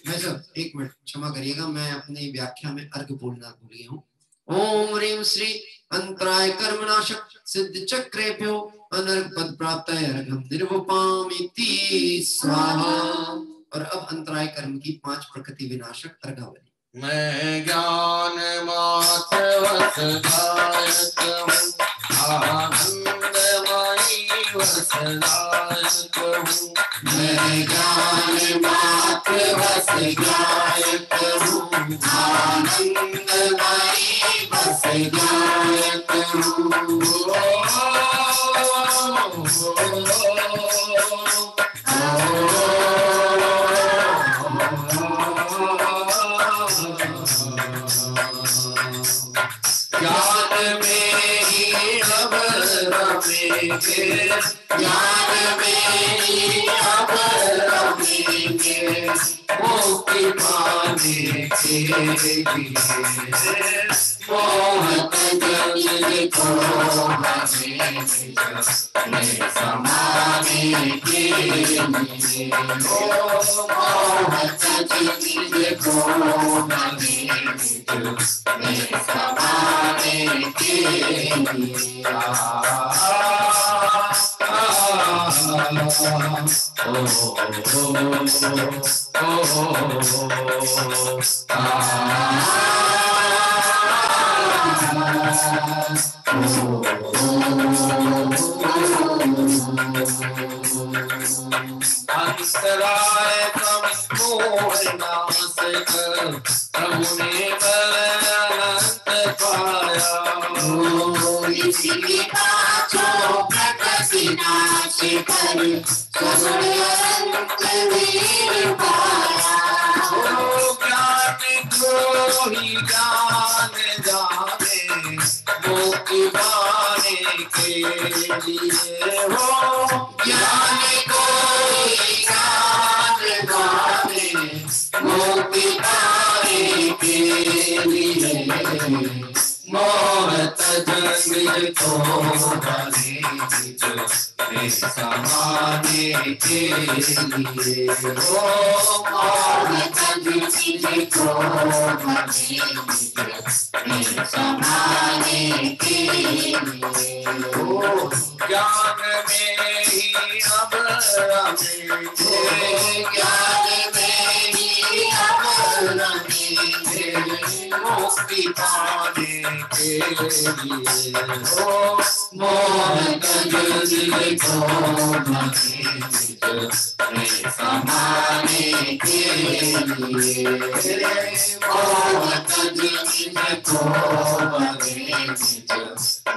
मैं सब 1 मिनट क्षमा करिएगा, मैं अपनी व्याख्या में अर्घ बोलना भूल गया हूँ। ओम ह्रीं श्री अंतराय कर्मनाशक सिद्ध चक्रेभ्यो अनर्घ पद प्राप्त अर्घम निर्वपामिति स्वाहा। और अब अंतराय कर्म की 5 प्रकृति विनाशक अर्घावली। मैं ज्ञान मात्र वस गायक हूँ, आनंदमयी वस लायक हूँ। मैं ज्ञान मात्र वस गायक हूँ, आनंदमयी वस गायक हूँ। ज्ञान में ही अब रमेंगे, ज्ञान में ही अब रमेंगे, मुक्ति पाने के लिए मोहत जग को हमें समाने के लिए, मोहत जग को हमें समाने के लिए। अंतराय संपूर्ण नाश कर प्रभु ने अनंत पाया। इसकी पाछो प्रकृति नाश कर सगुण अनंत वीर पाया। ज्ञान को ही जान जाने, मुक्ति पाने के लिए हो। ज्ञान को ही जान जाने, मुक्ति पाने के लिए, मोहत जंग को बने समाने के लिए। मोहत जंग को बने समाने के लिए। ज्ञान में ही अब रमेंगे, के लिए हो मोह तज को मगे निज समाने के लिए मोह तज को मगे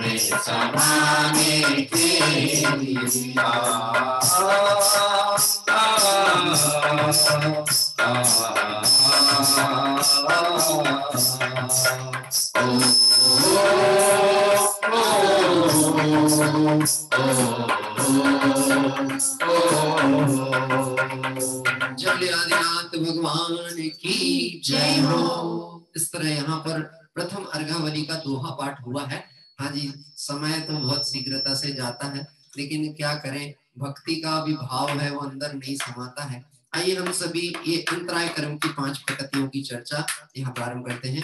निज समाने के लिए जय आदिनाथ भगवान की जय हो। इस तरह यहाँ पर प्रथम अर्घावली का दोहा पाठ हुआ है। हाँ जी, समय तो बहुत शीघ्रता से जाता है, लेकिन क्या करें, भक्ति का भी भाव है वो अंदर नहीं समाता है। आइए हम सभी ये अंतराय कर्म की 5 प्रकृतियों की चर्चा यहाँ प्रारंभ करते हैं।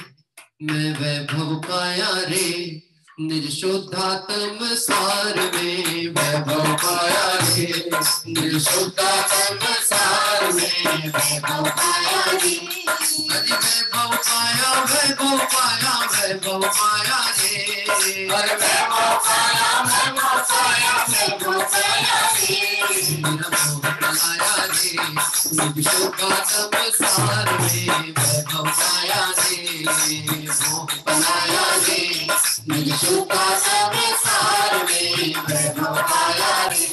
मैं वैभव पाया रे निज शुद्धात्म सार में, वैभव पाया रे निज शुद्धात्म सार में, वैभव पाया रे अरे वैभव पाया, वैभव पाया, वैभव पाया रे, अरे वैभव पाया, वैभव पाया, वैभव पाया रे, मेरा मोह पलाया रे निज शुद्धात्म सार में, वैभव पाया रे मोह पलाया रे निज शुद्धात्म सार में, वैभव पाया रे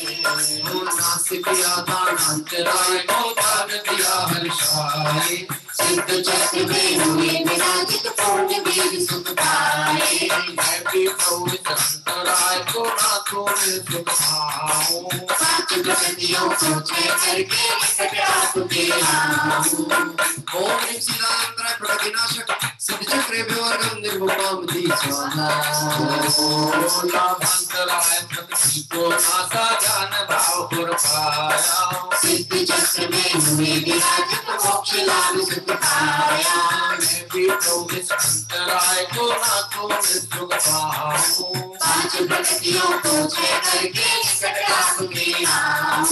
ओ नास किया दानांतराय को दान दिया हर्षाय, सिद्ध चक्र में हुए विराजित पूर्ण वीर सुख पाए, हैप्पी प्रभु अंतराय को नाथों में सुख पाओ, पांच प्रकृतियों को छह करके निकट आपके आओ। ओम ह्रीं श्रीरामंतराय प्रकृतिनाशक सिद्ध चक्र विवर्गम निर्विकामति स्वाहा। ओम नाभांतराय प्रकृति को नासा ज्ञान भाव पुर पाया, सिद्ध चक्र में हुए विराजित मोक्ष लाभ सुख पाया, हैप्पी प्रभु अंतराय को नाथों में सुख पाओ, पांच प्रकृतियों को छह करके निकट आपके आओ।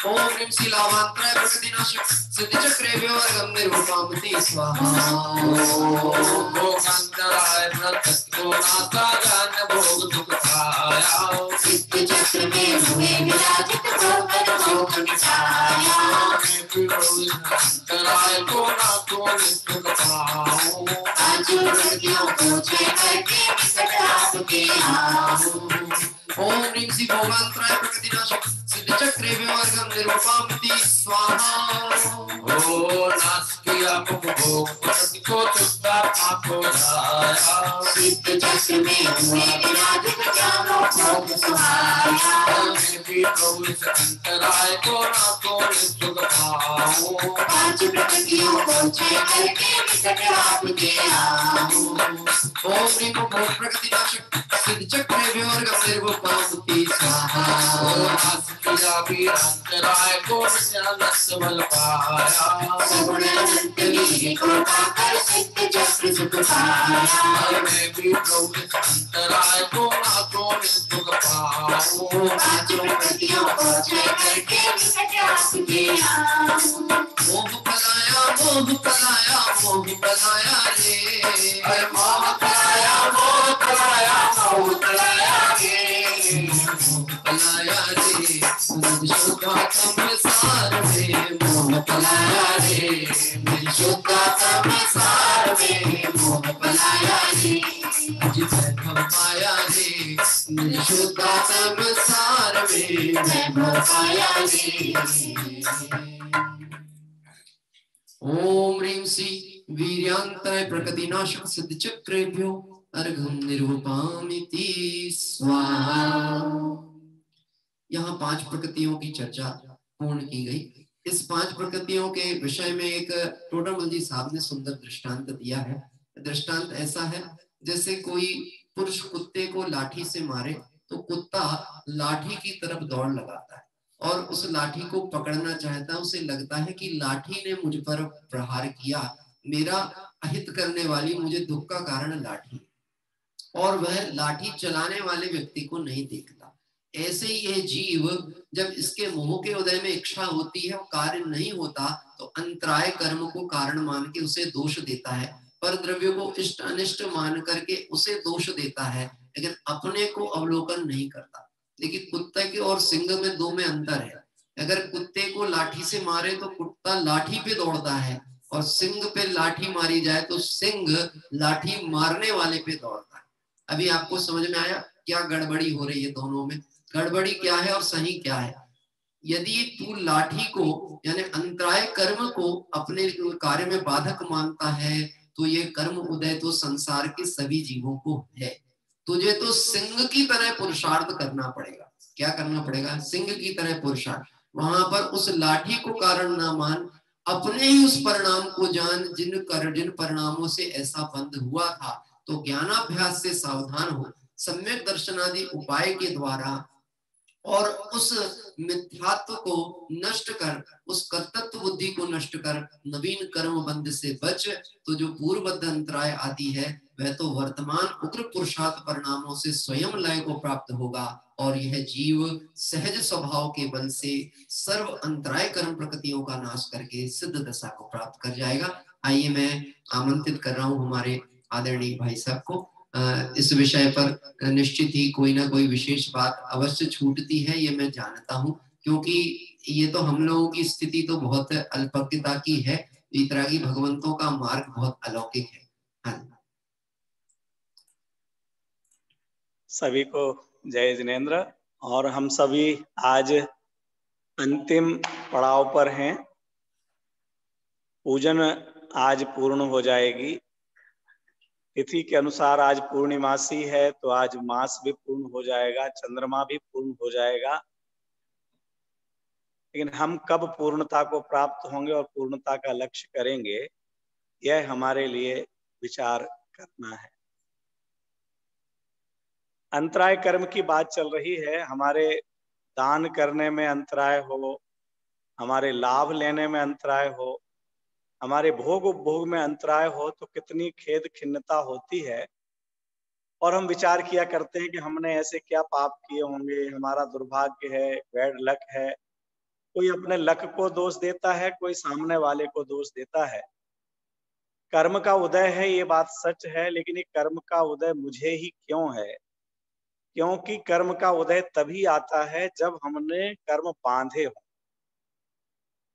ओम ह्रीं श्रीरामंतराय प्रकृतिनाशक सिद्ध चक्र विवर्गम निर्विकामति स्वाहा। भोगांतराय प्रकृति को नासा ज्ञान भोग सुख पाया, सिद्ध चक्र में हुए विराजित भोगन मोह मिटाया, अंतराय को नाथों में सुख पाओ, पांच प्रकृतियों को छह करके निकट आपके आओ। ओम ह्रीं श्री भोगांतराय प्रकृतिनाशक सिद्ध चक्र विवर्गम निर्विकामति स्वाहा। ओ नाश किया भोग प्रकृति को शुद्धा आंखों लाया, सिद्ध चक्र में हुए विराजित ज्ञानों भोग सुहाया, भी प्रभु अंतराय को नाथों में सुख पाओ, पांच प्रकृतियों को छह करके निकट आपके आओ। ओम ह्रीं भोग प्रकृतिनाशक सिद्ध चक्र विवर्गम निर्विकामति स्वाहा। ओ नाश किया भी अंतराय को ज्ञान बल पाया, सगुण अनंत वीर को पाकर सिद्ध चक्र सुख पाया, मैं भी प्रभु अंतराय को नाथों में सुख पाओ, पांच प्रकृतियों को छह करके निकट आपके आओ। मोह पलाया, मोह पलाया, मोह पलाया रे, अरे मोह पलाया, मोह पलाया, मोह पलाया रे, पलाया रे निज शुद्धात्म सार में, मोह पलाया रे निज शुद्धात्म सार में, मोह पलाया रे निज वैभव पाया रे निज शुद्धात्म सार में, वैभव पाया रे। ओम ह्रीं श्री वीर्यान्तराय प्रकृतिनाशक सिद्ध चक्रेभ्यो अर्घम निरूपामिति स्वाहा। यहाँ 5 प्रकृतियों की चर्चा पूर्ण की गई। इस 5 प्रकृतियों के विषय में एक टोडरमल जी साहब ने सुंदर दृष्टांत दिया है। दृष्टांत ऐसा है जैसे कोई पुरुष कुत्ते को लाठी से मारे तो कुत्ता लाठी की तरफ दौड़ लगाता है और उस लाठी को पकड़ना चाहता है। उसे लगता है कि लाठी ने मुझ पर प्रहार किया, मेरा अहित करने वाली, मुझे दुख का कारण लाठी, और वह लाठी चलाने वाले व्यक्ति को नहीं देखता। ऐसे ही यह जीव जब इसके मोह के उदय में इच्छा होती है और कार्य नहीं होता तो अंतराय कर्म को कारण मान के उसे दोष देता है। पर द्रव्य को इष्ट अनिष्ट मान करके उसे दोष देता है, लेकिन अपने को अवलोकन नहीं करता। देखिए कुत्ते के और सिंह में दो में अंतर है। अगर कुत्ते को लाठी से मारे तो कुत्ता लाठी पे दौड़ता है, और सिंह पे लाठी मारी जाए तो सिंह लाठी मारने वाले पे दौड़ता है। अभी आपको समझ में आया क्या गड़बड़ी हो रही है दोनों में? गड़बड़ी क्या है और सही क्या है? यदि तू लाठी को यानी अंतराय कर्म को अपने कार्य में बाधक मानता है तो ये कर्म उदय तो संसार के सभी जीवों को है। तुझे तो सिंह की तरह पुरुषार्थ करना पड़ेगा। क्या करना पड़ेगा? सिंह की तरह पुरुषार्थ। वहां पर उस लाठी को कारण ना मान, अपने ही उस परिणाम को जान जिन परिणामों से ऐसा बंध हुआ था। तो ज्ञानाभ्यास से सावधान हो, सम्यक दर्शनादि उपाय के द्वारा और उस मिथ्यात्व को नष्ट कर, उस कर्तृत्व बुद्धि को नष्ट कर, नवीन कर्म बंध से बच। तो जो पूर्वबद्ध अंतराय आती है वह तो वर्तमान उग्र पुरुषार्थ परिणामों से स्वयं लय को प्राप्त होगा, और यह जीव सहज स्वभाव के बल से सर्व अंतराय कर्म प्रकृतियों का नाश करके सिद्ध दशा को प्राप्त कर जाएगा। आइए मैं आमंत्रित कर रहा हूँ हमारे आदरणीय भाई साहब को। इस विषय पर निश्चित ही कोई ना कोई विशेष बात अवश्य छूटती है, ये मैं जानता हूँ, क्योंकि ये तो हम लोगों की स्थिति तो बहुत अल्पज्ञता की है। इतना की भगवंतों का मार्ग बहुत अलौकिक है। हाँ, सभी को जय जिनेंद्र। और हम सभी आज अंतिम पड़ाव पर हैं। पूजन आज पूर्ण हो जाएगी। तिथि के अनुसार आज पूर्णिमासी है तो आज मास भी पूर्ण हो जाएगा, चंद्रमा भी पूर्ण हो जाएगा। लेकिन हम कब पूर्णता को प्राप्त होंगे और पूर्णता का लक्ष्य करेंगे, यह हमारे लिए विचार करना है। अंतराय कर्म की बात चल रही है। हमारे दान करने में अंतराय हो, हमारे लाभ लेने में अंतराय हो, हमारे भोग उपभोग में अंतराय हो तो कितनी खेद खिन्नता होती है। और हम विचार किया करते हैं कि हमने ऐसे क्या पाप किए होंगे, हमारा दुर्भाग्य है, बैड लक है। कोई अपने लक को दोष देता है, कोई सामने वाले को दोष देता है। कर्म का उदय है, ये बात सच है, लेकिन ये कर्म का उदय मुझे ही क्यों है? क्योंकि कर्म का उदय तभी आता है जब हमने कर्म बांधे हो।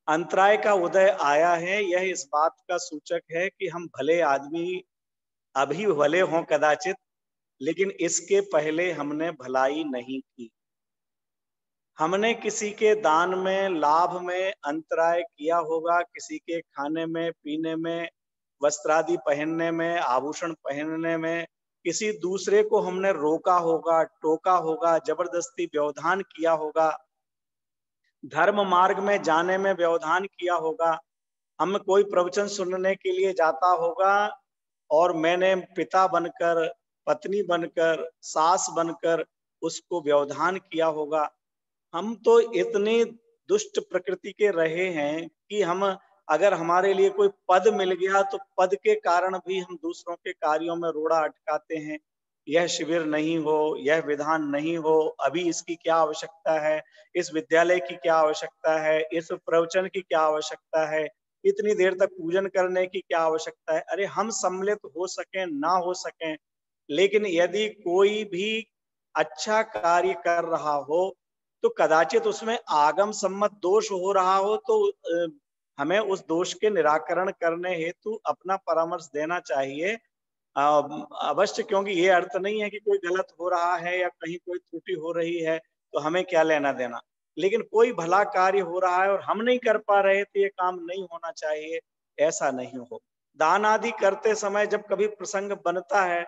अंतराय का उदय आया है, यह इस बात का सूचक है कि हम भले आदमी अभी भले हों कदाचित, लेकिन इसके पहले हमने भलाई नहीं की। हमने किसी के दान में, लाभ में अंतराय किया होगा, किसी के खाने में, पीने में, वस्त्रादि पहनने में, आभूषण पहनने में, किसी दूसरे को हमने रोका होगा, टोका होगा, जबरदस्ती व्यवधान किया होगा, धर्म मार्ग में जाने में व्यवधान किया होगा। हम कोई प्रवचन सुनने के लिए जाता होगा और मैंने पिता बनकर, पत्नी बनकर, सास बनकर उसको व्यवधान किया होगा। हम तो इतनी दुष्ट प्रकृति के रहे हैं कि हम अगर हमारे लिए कोई पद मिल गया तो पद के कारण भी हम दूसरों के कार्यों में रोड़ा अटकाते हैं। यह शिविर नहीं हो, यह विधान नहीं हो, अभी इसकी क्या आवश्यकता है, इस विद्यालय की क्या आवश्यकता है, इस प्रवचन की क्या आवश्यकता है, इतनी देर तक पूजन करने की क्या आवश्यकता है। अरे हम सम्मिलित हो सकें ना हो सकें, लेकिन यदि कोई भी अच्छा कार्य कर रहा हो तो कदाचित उसमें आगम सम्मत दोष हो रहा हो तो हमें उस दोष के निराकरण करने हेतु अपना परामर्श देना चाहिए अवश्य। क्योंकि ये अर्थ नहीं है कि कोई गलत हो रहा है या कहीं कोई त्रुटि हो रही है तो हमें क्या लेना देना, लेकिन कोई भला कार्य हो रहा है और हम नहीं कर पा रहे तो ये काम नहीं होना चाहिए, ऐसा नहीं हो। दान आदि करते समय जब कभी प्रसंग बनता है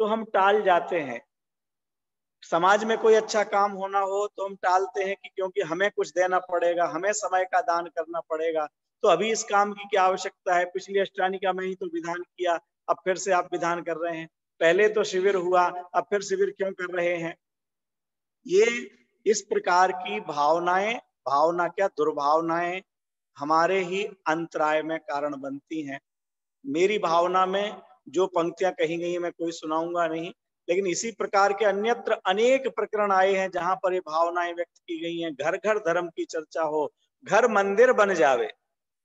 तो हम टाल जाते हैं। समाज में कोई अच्छा काम होना हो तो हम टालते हैं कि क्योंकि हमें कुछ देना पड़ेगा, हमें समय का दान करना पड़ेगा, तो अभी इस काम की क्या आवश्यकता है। पिछली अष्टानिका में ही तो विधान किया, अब फिर से आप विधान कर रहे हैं। पहले तो शिविर हुआ, अब फिर शिविर क्यों कर रहे हैं। ये इस प्रकार की भावनाएं, भावना क्या दुर्भावनाएं हमारे ही अंतराय में कारण बनती हैं। मेरी भावना में जो पंक्तियां कही गई मैं कोई सुनाऊंगा नहीं, लेकिन इसी प्रकार के अन्यत्र अनेक प्रकरण आए हैं जहां पर ये भावनाएं व्यक्त की गई हैं। घर घर धर्म की चर्चा हो, घर मंदिर बन जावे,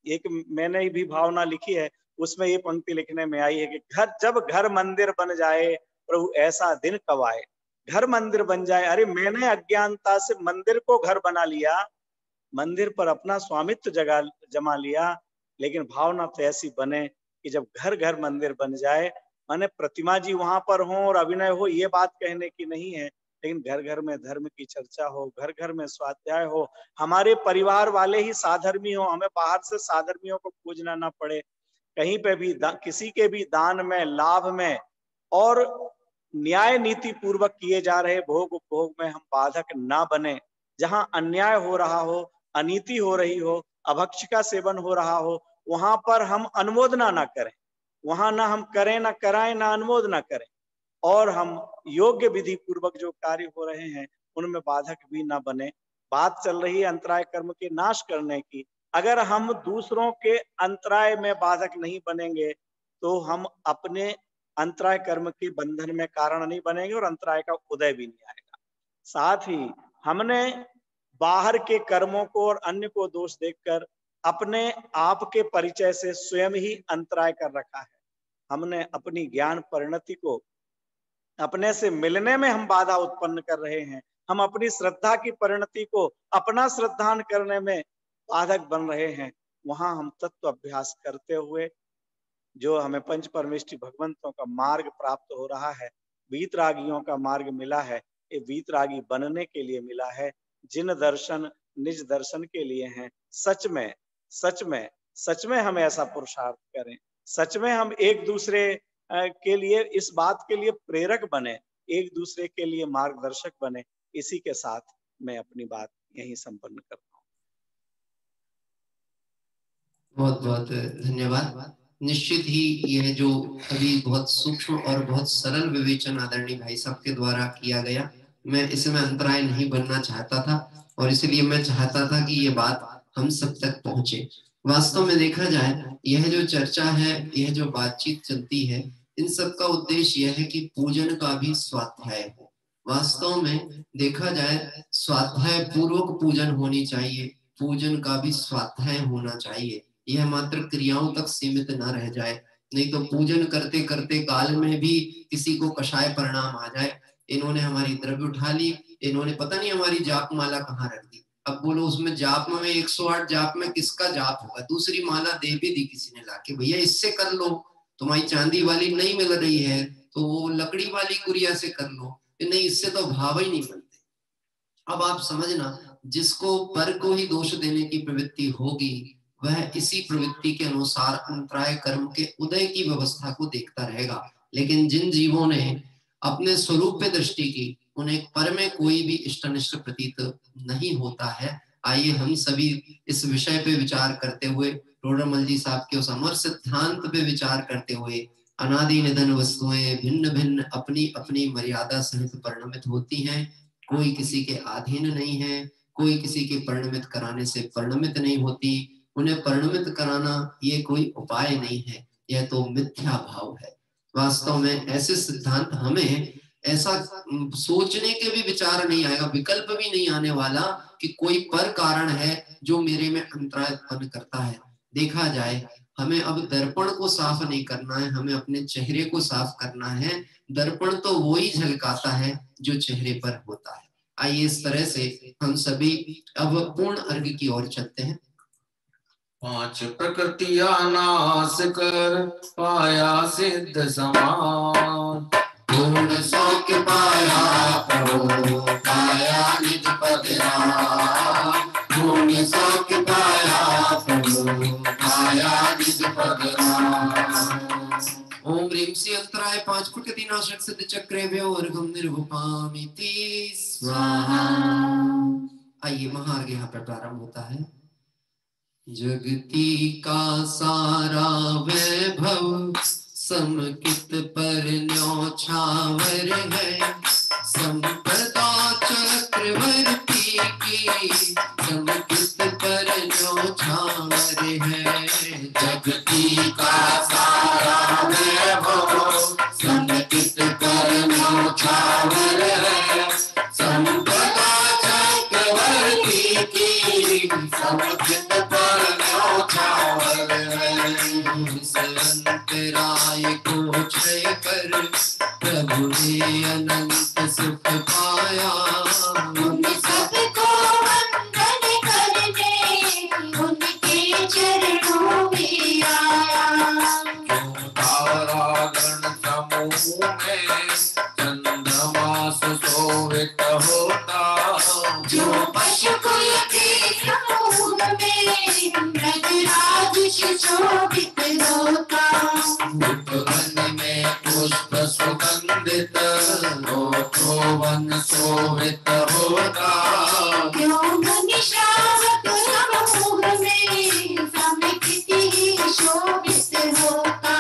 एक मैंने भी भावना लिखी है, उसमें ये पंक्ति लिखने में आई है कि जब घर मंदिर बन जाए प्रभु ऐसा दिन कब आए। घर मंदिर बन जाए, अरे मैंने अज्ञानता से मंदिर को घर बना लिया, मंदिर पर अपना स्वामित्व जमा लिया, लेकिन भावना तो ऐसी बने कि जब घर घर मंदिर बन जाए, माने प्रतिमा जी वहां पर हो और अभिनय हो, ये बात कहने की नहीं है, लेकिन घर घर में धर्म की चर्चा हो, घर घर में स्वाध्याय हो, हमारे परिवार वाले ही साधर्मी हो, हमें बाहर से साधर्मियों को खोजना ना पड़े, कहीं पे भी किसी के भी दान में, लाभ में और न्याय नीति पूर्वक किए जा रहे भोग उपभोग में हम बाधक ना बने। जहां अन्याय हो रहा हो, अनीति हो रही हो, अभक्ष का सेवन हो रहा हो, वहां पर हम अनुमोदना ना करें, वहां ना हम करें ना कराएं, ना अनुमोद ना करें, और हम योग्य विधि पूर्वक जो कार्य हो रहे हैं उनमें बाधक भी ना बने। बात चल रही है अंतराय कर्म के नाश करने की। अगर हम दूसरों के अंतराय में बाधक नहीं बनेंगे तो हम अपने अंतराय कर्म के बंधन में कारण नहीं बनेंगे और अंतराय का उदय भी नहीं आएगा। साथ ही हमने बाहर के कर्मों को और अन्य को दोष देखकर अपने आप के परिचय से स्वयं ही अंतराय कर रखा है। हमने अपनी ज्ञान परिणति को, अपने से मिलने में हम बाधा उत्पन्न कर रहे हैं, हम अपनी श्रद्धा की परिणति को अपना श्रद्धान करने में बाधक बन रहे हैं। वहां हम तत्व अभ्यास करते हुए जो हमें पंच परमेष्टि भगवंतों का मार्ग प्राप्त हो रहा है, वीतरागियों का मार्ग मिला है, ये वीतरागी बनने के लिए मिला है, जिन दर्शन निज दर्शन के लिए हैं। सच में सच में सच में हम ऐसा पुरुषार्थ करें, सच में हम एक दूसरे के लिए इस बात के लिए प्रेरक बने, एक दूसरे के लिए मार्गदर्शक बने। इसी के साथ मैं अपनी बात यहीं संपन्न करता हूँ। बहुत बहुत धन्यवाद। निश्चित ही यह जो अभी बहुत सूक्ष्म और बहुत सरल विवेचन आदरणीय भाई साहब के द्वारा किया गया, मैं इसमें अंतराय नहीं बनना चाहता था और इसलिए मैं चाहता था कि ये बात हम सब तक पहुंचे। वास्तव में देखा जाए, यह जो चर्चा है, यह जो बातचीत चलती है, इन सब का उद्देश्य यह है कि पूजन का भी स्वाध्याय हो। वास्तव में देखा जाए, स्वाध्याय पूर्वक पूजन होनी चाहिए, पूजन का भी स्वाध्याय होना चाहिए। यह मात्र क्रियाओं तक सीमित ना रह जाए, नहीं तो पूजन करते करते काल में भी किसी को कषाय परिणाम आ जाए, इन्होंने हमारी द्रव्य उठा ली, इन्होंने पता नहीं हमारी जाप माला कहाँ रख दी। अब बोलो उसमें जाप में 108 जाप में किसका जाप होगा? दूसरी माला दे भी दी किसी ने लाके, भैया इससे कर लो, तुम्हारी चांदी वाली नहीं मिल रही है तो वो लकड़ी वाली गुड़िया से कर लो, नहीं इससे तो भाव ही नहीं बनते। अब आप समझना, जिसको पर को ही दोष देने की प्रवृत्ति होगी, वह इसी प्रवृत्ति के अनुसार अंतराय कर्म के उदय की व्यवस्था को देखता रहेगा। लेकिन जिन जीवों ने अपने स्वरूप पे दृष्टि की, उन्हें पर में कोई भी इष्टनिष्ट प्रतीत नहीं होता है। आइए हम सभी इस विषय पे विचार करते हुए, टोडरमल जी साहब के उस अमर सिद्धांत पे विचार करते हुए, अनादि निधन वस्तुएं भिन्न भिन्न अपनी अपनी मर्यादा सहित परिणमित होती हैं, कोई किसी के अधीन नहीं है, कोई किसी के परिणमित कराने से परिणमित नहीं होती। उन्हें परिणमित कराना ये कोई उपाय नहीं है, यह तो मिथ्या भाव है। वास्तव में ऐसे सिद्धांत हमें ऐसा सोचने के भी विचार नहीं आएगा, विकल्प भी नहीं आने वाला कि कोई पर कारण है जो मेरे में अंतराय उत्पन्न करता है। देखा जाए, हमें अब दर्पण को साफ नहीं करना है, हमें अपने चेहरे को साफ करना है। दर्पण तो वो ही झलकाता है जो चेहरे पर होता है। आइए इस तरह से हम सभी अब पूर्ण अर्घ की ओर चलते हैं। पांच प्रकृतिया नाश कर पाया सिद्ध समान, पूर्ण सौख्य पाया प्रभु पाया निज पद नाम, पूर्ण सौख्य पाया प्रभु पाया निज पद नाम। ओम ह्रीं श्री अंतराय 5 प्रकृति नाशक सिद्ध चक्रे व्योर्घम निर्वपामिति स्वाहा। आइए महार्घ यहाँ पर प्रारंभ होता है। जगती का सारा वैभव समकित पर न्योछावर है, संपदा चक्रवर्ती की समकित पर न्योछावर है। जगती का सारा वैभव समकित पर न्योछावर है, संपदा चक्रवर्ती की समकित पर न्योछावर है। राय को क्षय कर प्रभु ने अनंत सुख पाया। उन सबको वंदन करने उनके चरणों में आया। जो तारागण समूह में चंद्रमा सुशोभित होता, जो पशुकुल के समूह में ब्रजराज सुशोभित होता। वन में पुष्प सुगंधित वन शोभित होता। जो मुनि श्रावक समूह में समिति शोभित होता।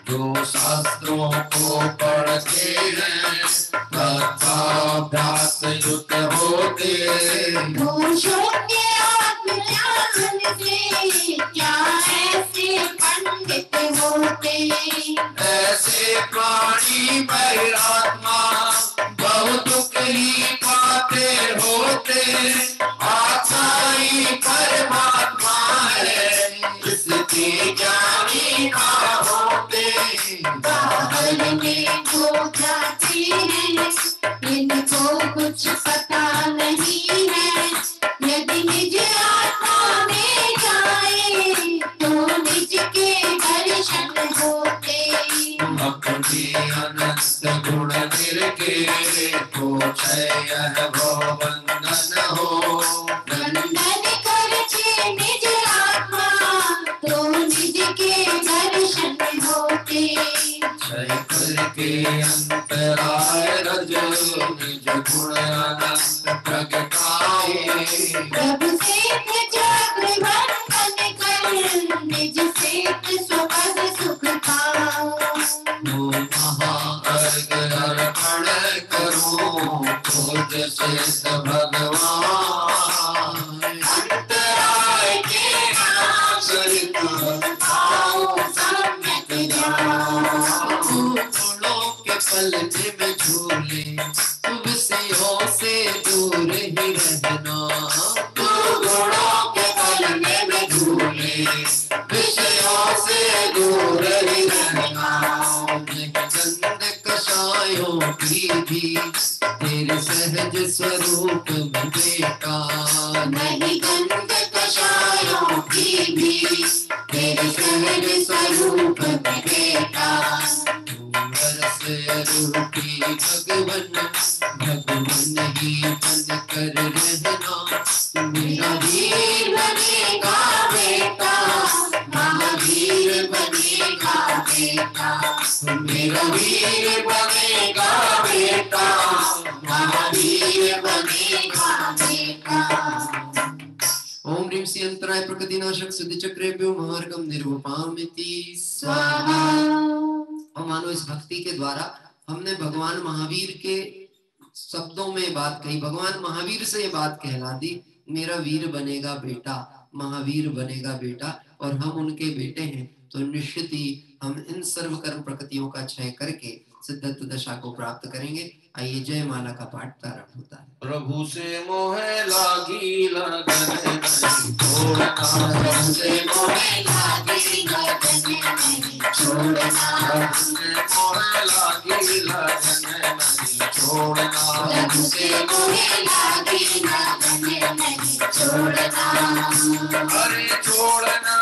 जो शास्त्रों को पढ़ते हैं तत्वाभ्यास युक्त होते। वो शून्य आत्मज्ञान से क्या ऐसे पंडित होते। ऐसे प्राणी बहिरात्मा बहुत दुख ही पाते होते। आत्मा ही परमात्मा है इसकी ज्ञानी ना होते। बाहर में जो जाते हैं इनको कुछ पता नहीं है। यदि निज आत्मा में जाए तो निज के दर्शन होते। अपने अनंत गुण निरके को क्षय भव बंधन हो। वंदन करके निज आत्मा तो निज के दर्शन होते। क्षय करके अंतराय रज निज गुण अनंत प्रगटाए। प्रभु से चक्र बंधन कर निज से स्वपद सुख पाओ। महाअर्घ अर्पण करो पूज शेष भगवान। अंतराय के नाश आओ सम्यक जाओ। गुणों के पलटे में झूले विषयों से दूर ही रहना। गुणों के पलटे में झूले विषयों से दूर ही रहना। गंध कषायों की भी तेरे सहज स्वरूप में बेटा। नहीं गंध कषायों की भी तेरे सहज स्वरूप में बेटा। रस रूपी भगवन भगवन ही बन कर रहना। मेरा वीर बनेगा बेटा महावीर बनेगा बेटा। मेरा वीर बनेगा बेटा महावीर बनेगा बेटा। ओम ह्रीं श्री अंतराय प्रकृति नाशक सिद्धि चक्रेभ्यो महार्घम निर्वपामिति स्वाहा। और मानो इस भक्ति के द्वारा हमने भगवान महावीर के शब्दों में बात कही। भगवान महावीर से ये बात कहला दी, मेरा वीर बनेगा बेटा, महावीर बनेगा बेटा। और हम उनके बेटे हैं तो निश्चित ही हम इन सर्व कर्म प्रकृतियों का क्षय करके सिद्धत्व दशा को प्राप्त करेंगे। आइए जय माला का पाठ प्रारंभ होता है। प्रभु से मोह लागी लगन नहीं छोड़ना। प्रभु से मोह लागी लगन नहीं छोड़ना। प्रभु से मोह लागी लगन नहीं छोड़ना। प्रभु से मोह लागी लगन नहीं छोड़ना। अरे छोड़ना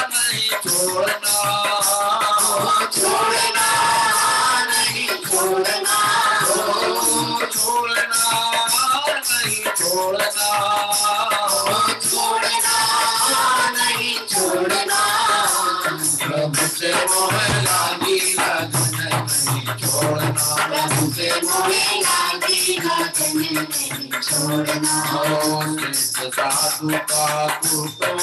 नहीं छोड़ना। छोड़ना नहीं छोड़ना। छोड़ना नहीं छोड़ना। छोड़ना नहीं छोड़ना। प्रभु से मोह लागी लगन नहीं छोड़ना। प्रभु से मोह लागी लगन नहीं छोड़ना। साधु का कुटुंब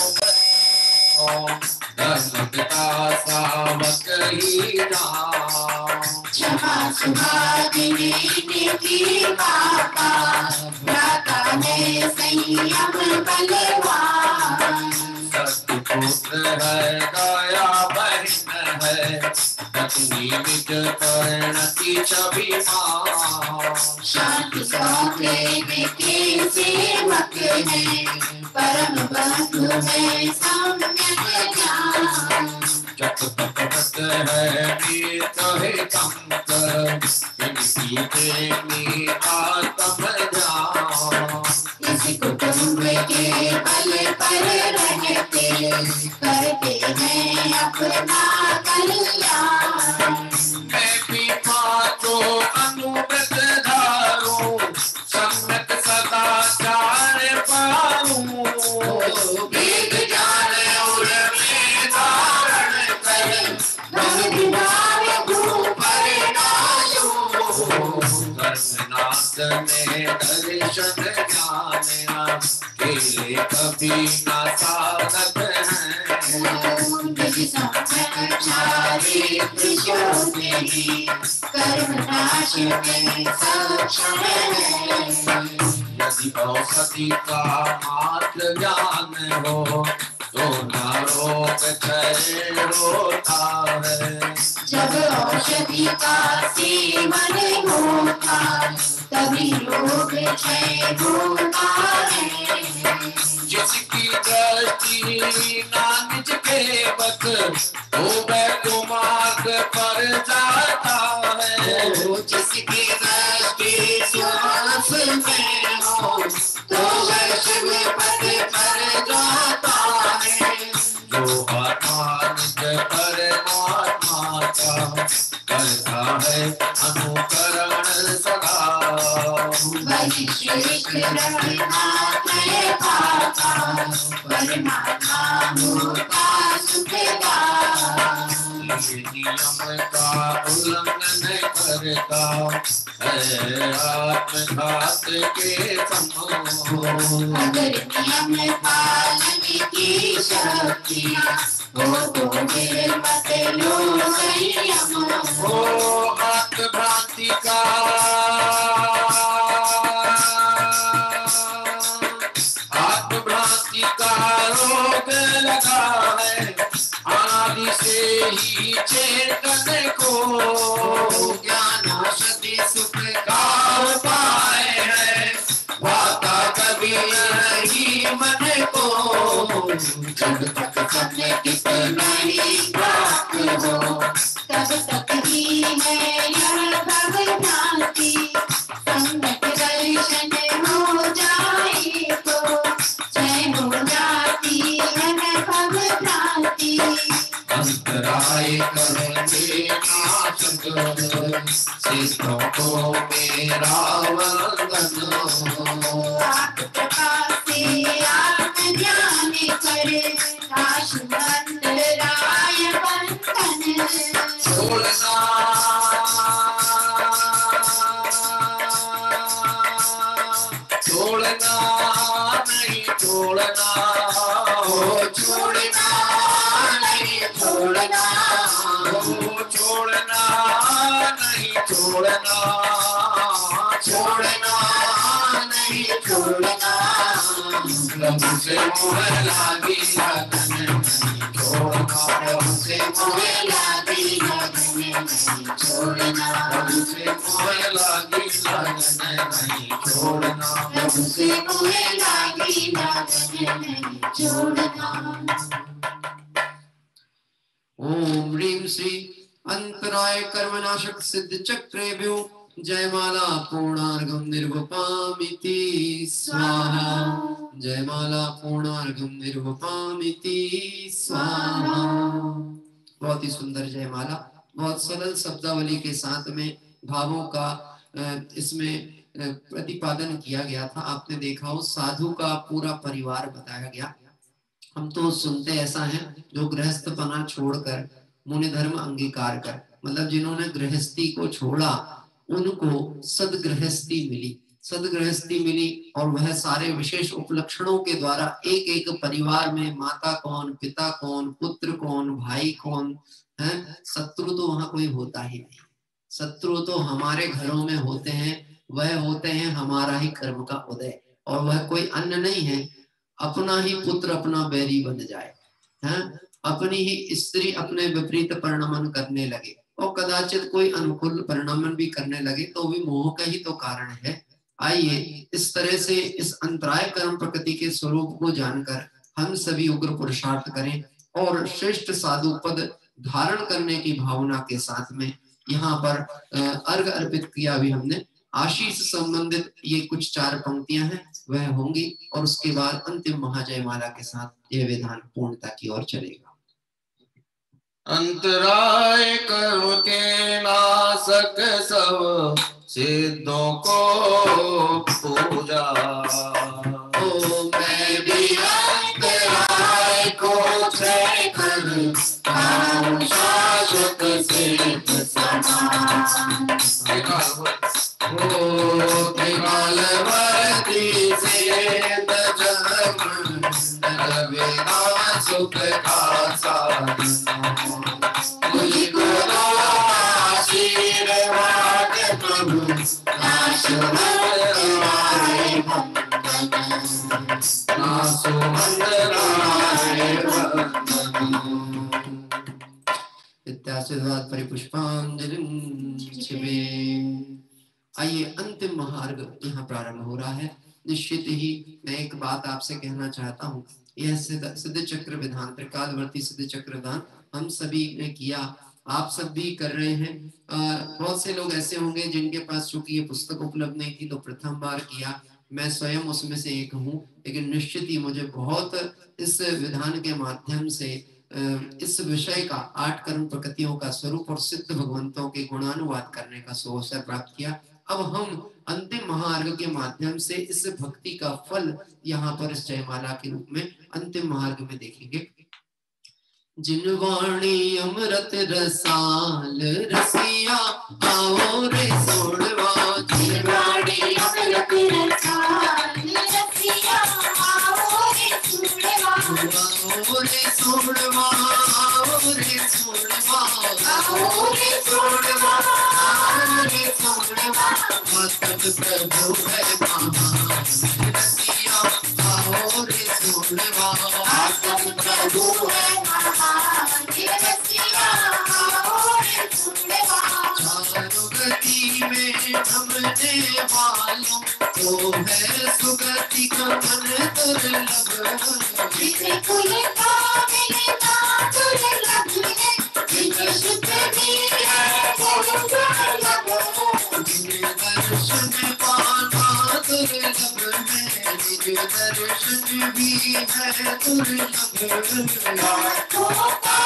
धर्म पिता सावक ही नाम। क्षमा सुभागिनी निधि माता भ्राता ने संयम बलवान। सतपुत्र है दया बहन है पत्नी निज परिणति छवि मां। शांति सौखे के सेवक है परम बंधु है सम्यक ज्ञान। जप तप व्रत कंक इनकी प्रेमी आत्म जान। इस कुटुंब के बल पर रहते करते हैं अपना कल्याण। मैं भी पाँचों अनुव्रत धारूं सम्यक सदाचार पाऊं। वेद ज्ञान और में धारण कर बहु विभाग भूपर डालूं। कर्मनाथ में दर्शन ज्ञान अकेले कभी न साधक हैं। निज संसारी त्रिशूलि कर्मनाश में सक्षम है। यदि औषधि का मात्र ज्ञान हो तो न रोग क्षय होता है। जब औषधि का सेवन होता तभी रोग क्षय होता है। जिसकी दृष्टि नानिज के वक्त वो बैठो मार्ग पर जाता है। जिसकी दृष्टि श्वास में हो तो वैष्णव पद पर जाता है। जो आत्मा निज परमात्मा का करता है अनुकरण सदा। वही श्रेष्ठ रघुनाथ है पापा परमात्मा होता सुखदाता। नियम का उल्लंघन करता है आत्मघात के समान। अगर नियम पालन की शक्ति हो तो फिर मत लो संयम। ओ आत्मभ्रांति का रोग लगा है आदि से ही चेतन को। ज्ञानौषधि सुख का उपाय है वाता कभी नहीं मन को। जब तक सम्यक नहीं प्राप्त हो तब तक ही है यह भवभ्रांति। सम्यक दर्शन हो जाए तो जय हो जाती है भवभ्रांति। अंतराय करेंगे नाशक सिद्धों को मेरा वंदन। आप प्रकाश से आत्मज्ञान करे काशमंडराय बंधन। छोड़ना छोड़ना नहीं छोड़ना हो छोड़ना नहीं छोड़ना हो छोड़ना नहीं छोड़ना छोड़ना नहीं छोड़ना। प्रभु से मोह लागी लगन नहीं छोड़ना। प्रभु से मोह लागी लगन नहीं छोड़ना। प्रभु से मोह लागी लगन नहीं छोड़ना। प्रभु से मोह लागी लगन नहीं छोड़ना। ओम ह्रीं श्री अंतराय कर्मनाशक सिद्ध चक्रेभ्यो जयमाला पूर्णार्घम निर्वपामिति स्वाहा। जयमाला पूर्णार्घम निर्वपामिति स्वाहा। बहुत ही सुंदर जयमाला, बहुत सरल शब्दावली के साथ में भावों का इसमें प्रतिपादन किया गया था। आपने देखा हो साधु का पूरा परिवार बताया गया। हम तो सुनते ऐसा है जो गृहस्थपना छोड़कर मुनि धर्म अंगीकार कर, मतलब जिन्होंने गृहस्थी को छोड़ा उनको सदगृहस्थी मिली, सदगृहस्थी मिली। और वह सारे विशेष उपलक्षणों के द्वारा एक एक परिवार में माता कौन, पिता कौन, पुत्र कौन, भाई कौन है, शत्रु तो वहां कोई होता ही नहीं। शत्रु तो हमारे घरों में होते हैं, वह होते हैं हमारा ही कर्म का उदय, और वह कोई अन्य नहीं है, अपना ही पुत्र अपना बैरी बन जाए, हैं? अपनी ही स्त्री अपने विपरीत परिणमन करने लगे, और कदाचित कोई अनुकूल परिणमन भी करने लगे, तो भी मोह का ही तो कारण है। आइए इस तरह से इस अंतराय कर्म प्रकृति के स्वरूप को जानकर हम सभी उग्र पुरुषार्थ करें और श्रेष्ठ साधु पद धारण करने की भावना के साथ में यहाँ पर अर्घ अर्पित किया अभी हमने। आशीष संबंधित ये कुछ 4 पंक्तियां हैं वह होंगी और उसके बाद अंतिम महाजयमाला के साथ यह विधान पूर्णता की ओर चलेगा। अंतराय कर्म के नाशक सब सिद्धों को पूजा, ओ मैं भी अंतराय को क्षय कर पाऊं शाश्वत सिद्ध समान। त्रिकालवर्ती सिद्ध जगमंडल वेदा सुख का साधन, मुझको दो आशीर्वाद प्रभु नाशवंतराय वंदन, नासुमंडलाय वंदन। इत्याशीर्वाद परिपुष्पांजलिं छिवे। आइए अंतिम महार्घ यहाँ प्रारंभ हो रहा है। निश्चित ही मैं एक बात आपसे कहना चाहता हूँ, यह सिद्ध चक्र विधान, त्रिकालवर्ती सिद्ध चक्र विधान हम सभी ने किया, आप सब भी कर रहे हैं। बहुत से लोग ऐसे होंगे जिनके पास चूंकि ये पुस्तक उपलब्ध नहीं थी तो प्रथम बार किया, मैं स्वयं उसमें से एक हूँ। लेकिन निश्चित ही मुझे बहुत इस विधान के माध्यम से इस विषय का 8 कर्म प्रकृतियों का स्वरूप और सिद्ध भगवंतों के गुणानुवाद करने का अवसर प्राप्त किया। अब हम अंतिम महार्घ के माध्यम से इस भक्ति का फल यहाँ पर इस जयमाला के रूप में अंतिम महार्घ में देखेंगे। जिनवाणी अमृत रसाल रसिया आओ रे सोड़वा, जिनवाणी अमृत रसाल रसिया आओ रे सोड़वा, आओ रे सोड़वा, आओ रे सोड़वा, आओ रे सोड़वा, आओ रे सोड़वा। सत प्रभु है महान रसिया आओ रे सोड़वा, सत प्रभु है महान रसिया आओ रे सोड़वा। चारों गति में थमने वालों को है सुगति का मन दुर्लभ, जिसे कोई काबिल ना दुर्लभ है, जिसे शुद्ध भी है दुर्लभ, निज दर्शन पाना दुर्लभ है, निज दर्शन भी है दुर्लभ। आँखों का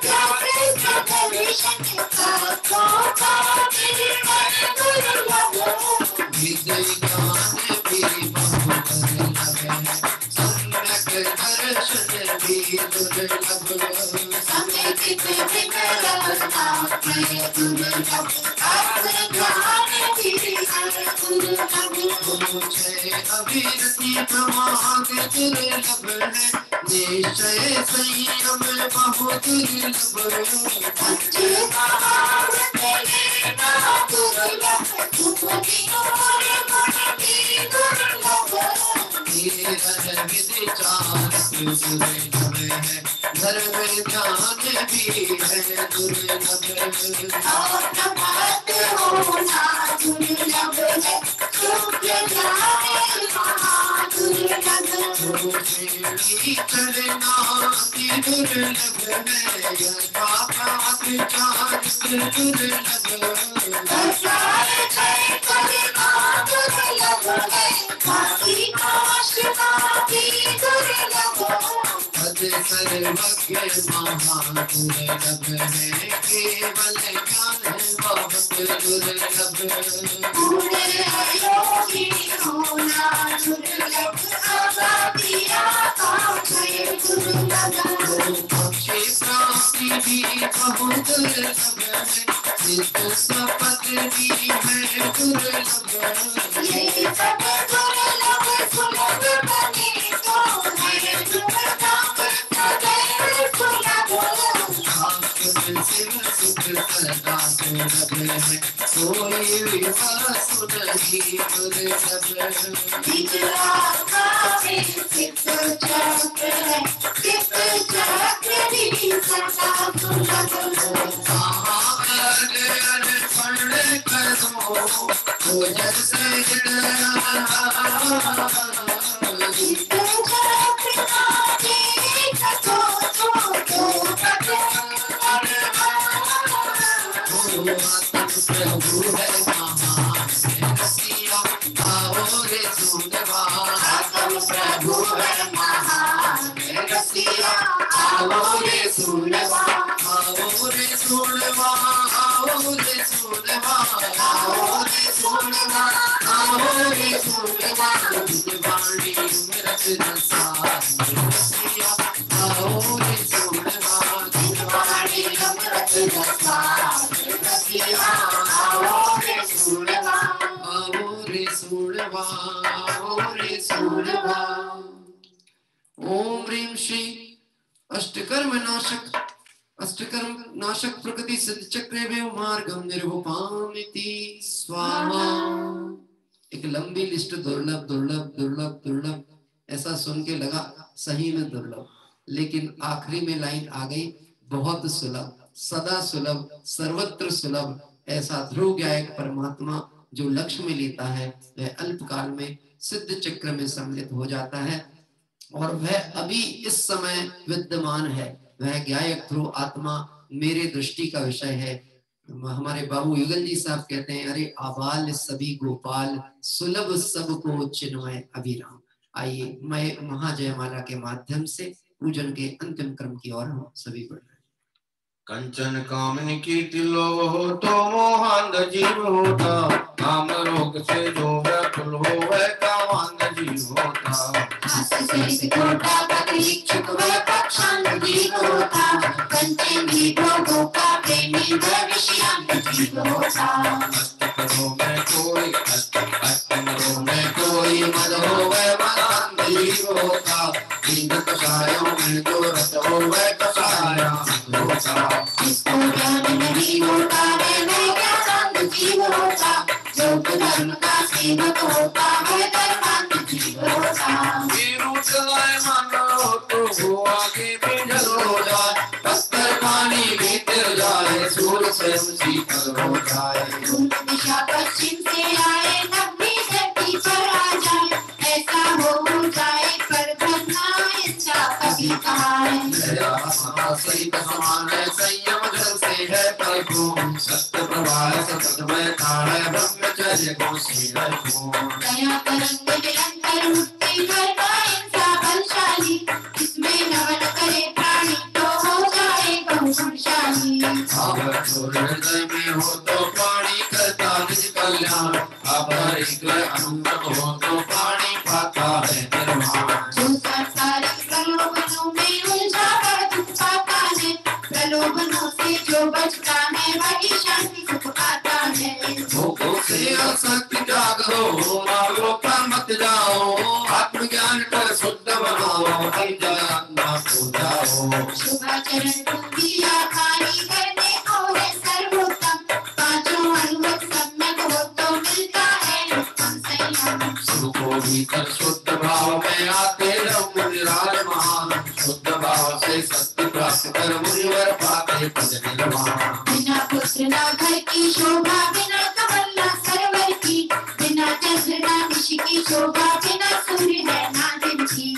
प्यारे दर्शन, आँखों का निर्मल दुर्लभ, विजय ज्ञान भी बहुत दुर्लभ है, सम्यक दर्शन भी दुर्लभ, समेत विकलता है दुर्लभ, आत्मज्ञान भी है दुर्लभ। मुझे अभिरति प्रमाद दुर्लभ है, निश्चय संयम बहुत दुर्लभ, पंचमहाभूत लेना दुर्लभ, सुखी और मन भी दुर्लभ, निरन विचार दुर्लभ है, धर्म ध्यान भी है दुर्लभ, और नमत होना दुर्लभ है, शुक्र ज्ञान महादुर्लभ, श्रेणी चलना अति दुर्लभ है, यथापात चारित्र दुर्लभ, संसार जय करना दुर्लभ है, बाकी नाशना भी दुर्लभ, पद सर्वज्ञ महादुर्लभ है, केवल ज्ञान बहुत दुर्लभ, पूरे योगी होना दुर्लभ, आबादी आकाश है दुर्लभ, पक्षी प्राप्ति भी बहुत दुर्लभ है, सिद्ध सपद भी है दुर्लभ, ये सब दुर्लभ सुलभ बने तो है दुर्लभ, सदैव सुलभ, शास्त्र शिव सुख सदा दुर्लभ है, कोई विवाह सुनहि दुर्लभ, विद्राका में सिद्ध चक्र है, सिद्ध चक्र भी सदा सुलभ, अर्पण करो तो जैसे सिद्ध चक्र आगे कथो तो आओ रे सोनवा, आओ रे सोनवा, वाणी अमृत रसा रसिया, आओ रे सोनवा, वाणी अमृत रसा रसिया, आओ रे सोनवा, आओ रे सोनवा, आओ रे सोनवा। ओम ह्रीं श्री अष्टकर्म नाशक प्रकृति सिद्ध चक्रे मार्गम निर्वपामिति स्वाहा। एक लंबी लिस्ट दुर्लभ दुर्लभ दुर्लभ दुर्लभ ऐसा सुन के लगा सही में दुर्लभ, लेकिन आखिरी में लाइन आ गई बहुत सुलभ, सदा सुलभ, सर्वत्र सुलभ। ऐसा ध्रुव गायक परमात्मा जो लक्ष्य में लेता है वह अल्पकाल में सिद्ध चक्र में सम्मिलित हो जाता है और वह अभी इस समय विद्यमान है। वह गायक ध्रुव आत्मा मेरे दृष्टि का विषय है। हमारे बाबू युगल जी साहब कहते हैं, अरे आबाल सभी गोपाल सुलभ सबको चिन्मय अभिराम। आइए मैं महाजयमाला के माध्यम से पूजन के अंतिम क्रम की ओर हम सभी बढ़ रहे हैं। कंचन कामनी कीर्ति लोभ हो तो मोहांध जीव होता, काम रोग से जो व्याकुल हो वह कामांध जीव होता। अष्टपदों में कोई अष्टपदों में कोई मद हो वह मदांध जीव होता, तीन कषायों में जो रस हो वह कषाया होता। जिसको ज्ञान नहीं होता वह ज्ञानांध जीव होता, जो धर्म का सेवक होता वह धर्मांध जीव होता। तो आगे बिजल हो जाए, पत्थर पानी भीतर जाए, सूर्य स्वयं शीतल हो जाए। दिशा पश्चिम से आए नब्बे धरती पर आ जाए, ऐसा हो जाए पर धरना ऐसा कभी कहा है। सहित समान है संयम जल से है परिपूर्ण, सत्य प्रवाह सतमय है ब्रह्मचर्य को शील को। दया तरंग निरंतर मुक्ति करता इंसान बलशाली, इसमें नमन करे प्राणी तो हो जाए बहुगुणशाली। हृदय में हो तो प्राणी करता निज कल्याण, अनुभव हो तो प्राणी पाता है निर्वाण। जो सांसारिक प्रलोभनों में उलझा कर दुख पाता है, प्रलोभनों से जो बचता है वही शांति सुख पाता है। भोगों से आसक्ति त्यागो, मार्गों पर मत जाओ, आत्मज्ञान कर शुद्ध बनाओ, आत्मा को जाओ। शुभाचरण क्रिया कार्य करने को है सर्वोत्तम, पांचों अनुगत सम्यक हो तो मिलता है उत्तम संयम। सुख को भीतर शुद्ध भाव में आते रहो निरालमान, शुद्ध भाव से सत्य प्राप्त कर मुनिवर पाते पद निर्वाण। बिना पुत्र ना घर की शोभा, बिना कमल ना सरवर की, बिना चंद्र ना निश की शोभा, बिना सूर्य है ना दिन की।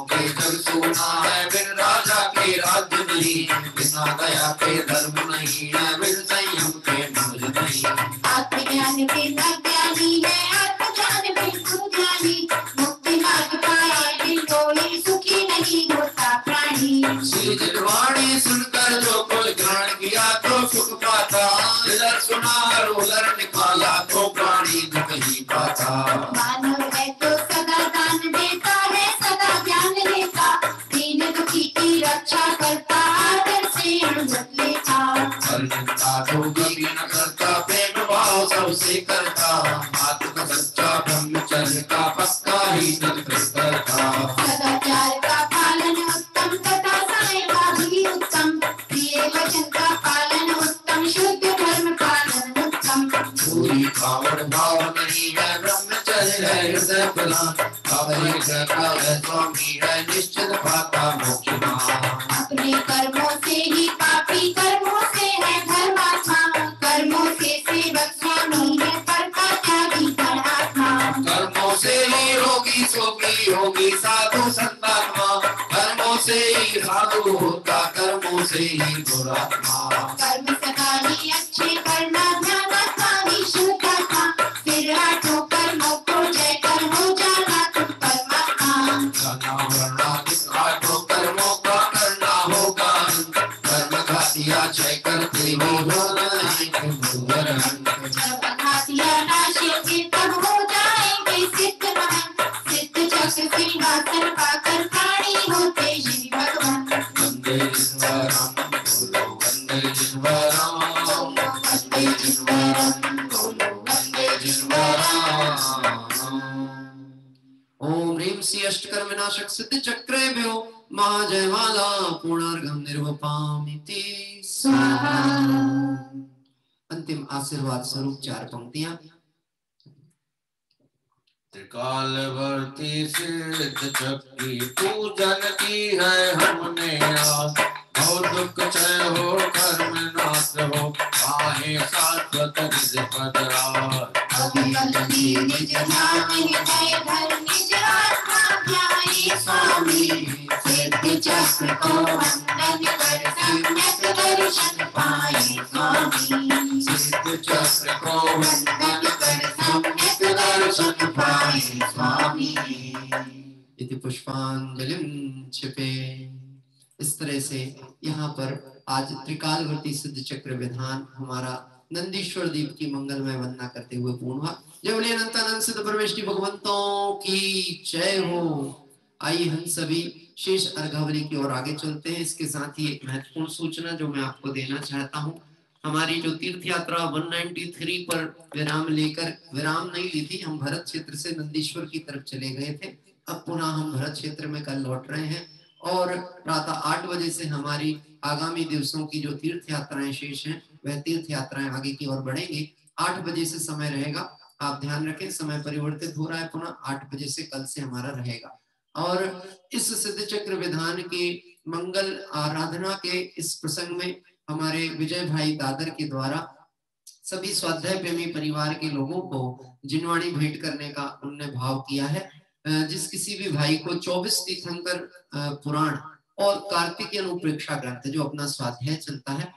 के जग सोना है बिन राजा के राज्य नहीं, बिना दया के धर्म नहीं है, बिन संयम के मर्ज नहीं। आत्मज्ञान बिन अज्ञानी है, आत्मज्ञान बिन सुज्ञानी, मुक्ति मार्ग पाए बिन कोई सुखी नहीं होता प्राणी। श्री जितवाणी सुनकर जो कोई ग्रहण किया तो सुख पाता, इधर सुना उधर निकाला तो प्राणी दुख ही पाता। मानव है तो सदा दान देता है, सदा ज्ञान लेता, दीन दुखी की रक्षा करता, आदर से अनुगत लेता। चिंता तो कभी न करता, प्रेम भाव सबसे करता, आत्म सच्चा ब्रह्मचर्य का पक्का ही सत्कृत करता। सदाचार का पालन उत्तम तथा सेवा भी उत्तम, प्रिय वचन का पालन उत्तम, शुद्ध धर्म पालन उत्तम। पूरी कावड़ भाव नहीं है, ब्रह्मचर्य है हृदय प्रधान, स्वामी है निश्चित पाता मोक्ष महान। अपने कर्मों से ही पापी, कर्मों से है धर्मात्मा, कर्मों से सेवक स्वामी है पर का त्यागी धर्मात्मा। कर्मों से ही रोगी सोगी होगी साधु संतात्मा, कर्मों से ही साधु होता, कर्मों से ही दुरात्मा। कर्म सदा ही अच्छे करना, ध्यानात्मा ही शुद्धात्मा, फिर हटो कर्मों को जय कर हो जाना तुम परमात्मा। कर्मों का करना होगा, कर्म का दिया जय करते हो जिन्वरम बोलो वंदे जिन्वरम वंदे जिन्वरम बोलो वंदे जिन्वरम। ओम ह्रीं श्री अष्टकर्म विनाशक सिद्ध चक्रेभ्यो महाजयमाला पूर्णार्घं निर्वपामिति स्वाहा। अंतिम आशीर्वाद स्वरूप 4 पंक्तियां। त्रिकालवर्ती सिद्ध चक्री पूजन की है हमने आज, बहुत दुख क्षय हो कर्म नाश हो पाए शाश्वत निज पद राज। निज नाम हृदय धर निज आत्मा ध्याये स्वामी, सिद्ध चक्र को वंदन कर सम्यक दर्शन पाए स्वामी, सिद्ध चक्र को वंदन कर सम्यक दर्शन पाए स्वामी। इति पुष्पांजलिं क्षिपे। इस तरह से यहाँ पर आज त्रिकालवर्ती सिद्ध चक्र विधान हमारा नंदीश्वर दीप की मंगलमय वंदना करते हुए पूर्ण हुआ। जय बोले अनंतानंद सिद्ध परमेष्टि भगवंतों की जय हो। आइए हम सभी शेष अर्घावली की ओर आगे चलते हैं। इसके साथ ही एक महत्वपूर्ण सूचना जो मैं आपको देना चाहता हूँ, हमारी जो तीर्थ यात्रा 193 पर विराम नहीं ली थी, हम भरत क्षेत्र से नंदीश्वर की तरफ चले गए थे। अब पुनः हम भरत क्षेत्र में कल लौट रहे हैं और प्रातः 8 बजे से हमारी आगामी दिवसों की जो तीर्थ यात्राएं शेष हैं वह तीर्थ यात्राएं आगे की ओर बढ़ेंगी। 8 बजे से समय रहेगा, आप ध्यान रखें, समय परिवर्तित हो रहा है, पुनः 8 बजे से कल से हमारा रहेगा। और इस सिद्ध चक्र विधान की मंगल आराधना के इस प्रसंग में हमारे विजय भाई दादर के द्वारा सभी स्वाध्याय प्रेमी परिवार के लोगों को जिनवाणी भेंट करने का उन्होंने भाव किया है। जिस किसी भी भाई को 24 तीर्थंकर पुराण और कार्तिक अनुप्रेक्षा ग्रंथ जो अपना स्वाध्याय चलता है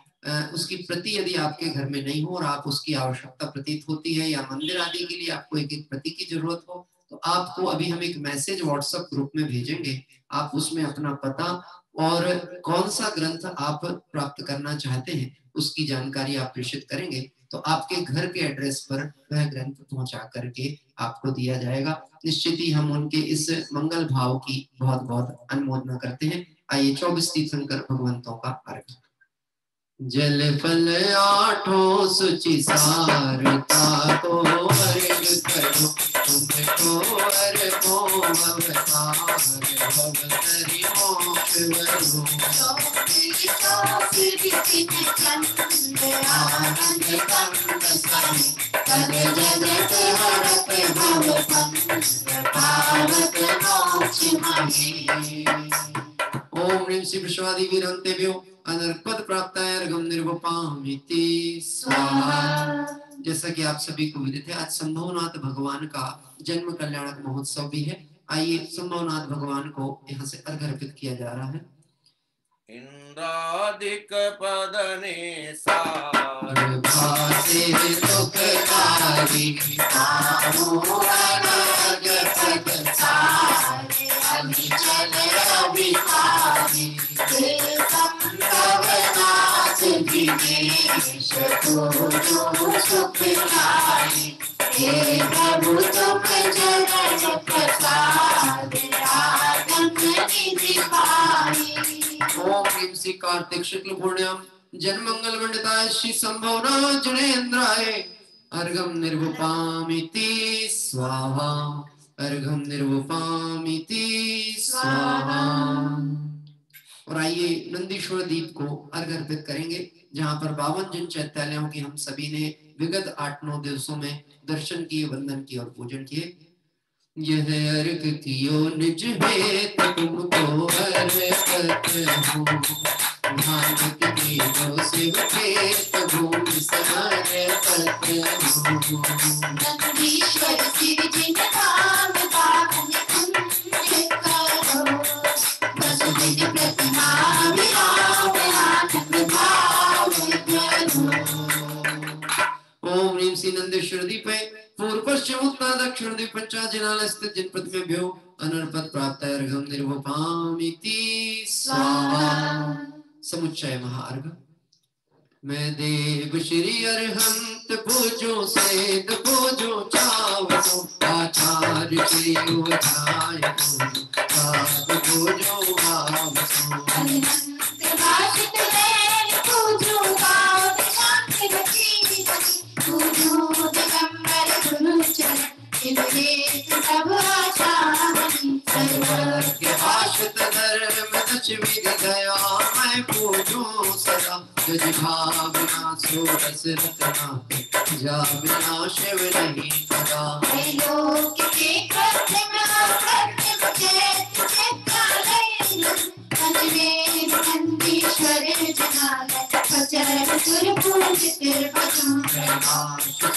उसकी प्रति यदि आपके घर में नहीं हो और आप उसकी आवश्यकता प्रतीत होती है या मंदिर आदि के लिए आपको एक प्रति की जरूरत हो, तो आपको अभी हम एक मैसेज व्हाट्सएप ग्रुप में भेजेंगे। आप उसमें अपना पता और कौन सा ग्रंथ आप प्राप्त करना चाहते हैं उसकी जानकारी आप प्रेषित करेंगे तो आपके घर के एड्रेस पर वह ग्रंथ पहुंचा करके आपको दिया जाएगा। निश्चित ही हम उनके इस मंगल भाव की बहुत बहुत अनुमोदना करते हैं। आइए 24 तीर्थंकर भगवंतों का अर्घ। जल फल 8 सुचि सारता को अर्घ करो, तुमको अर्घो अवतार भवतरि मोक्ष वरो। तद जगत हरत भव पावक मोक्ष महे। ओम ह्रीं श्री विश्वादि वीरंतेभ्यो अनर्पद प्राप्ताय अर्घं निर्वपामिति स्वाहा। जैसा कि आप सभी को विदित है, आज संभवनाथ भगवान का जन्म कल्याणक महोत्सव भी है। आइए संभवनाथ भगवान को यहाँ से अर्घ अर्पित किया जा रहा है। इंद्रादिक पदने सार भासे दुखकारी प्रभु तुम जगत प्रसाद ओम ह्रीं श्री कार्तिक शुक्ल पूर्णियां जन्मंगल मंडिताय श्री संभवनाथ जनेन्द्राय अर्घं निर्वपामिति स्वाहा। अर्घं निर्वपामिति स्वाहा। और आइए नंदीश्वर दीप को अर्घ अर्पित करेंगे, जहाँ पर 52 जिन चैत्यालयों की हम सभी ने विगत 8-9 दिवसों में दर्शन किए, वंदन किए और पूजन किए। यह अर्घ कियो निज हेत तुमको अर्पित हूँ, भागत कीनो शिव खेत भूमि समर्पित हूँ। नंदीश्वर शिव जिन नाम पावन कुंज करो, वसुदेव प्रतिमा विराम आनंद भाव करो। ओम ह्रीं श्री नंदीश्वर दीपे पूर्व पश्चिम उत्तर दक्षिण द्वीप पंचाजिनाल स्थित जिन प्रतिमेभ्यो अनर्पद प्राप्त अर्घं निर्वपामिति स्वाहा। समुच्चय महाअर्घ। मैं देव श्री अरहंत पूजो सेत पूजो चावतो आचार्य श्री उधाय सात पूजो भावसो। पूजो सदा। जज भावना सो रस रतना, जा बिना शिव नहीं पदा। लोक के कृत्रिम अकृत्रिम चैत चित्रालय, अजमेर नंदीश्वर जनालय, सचर सुर पूजित भजन।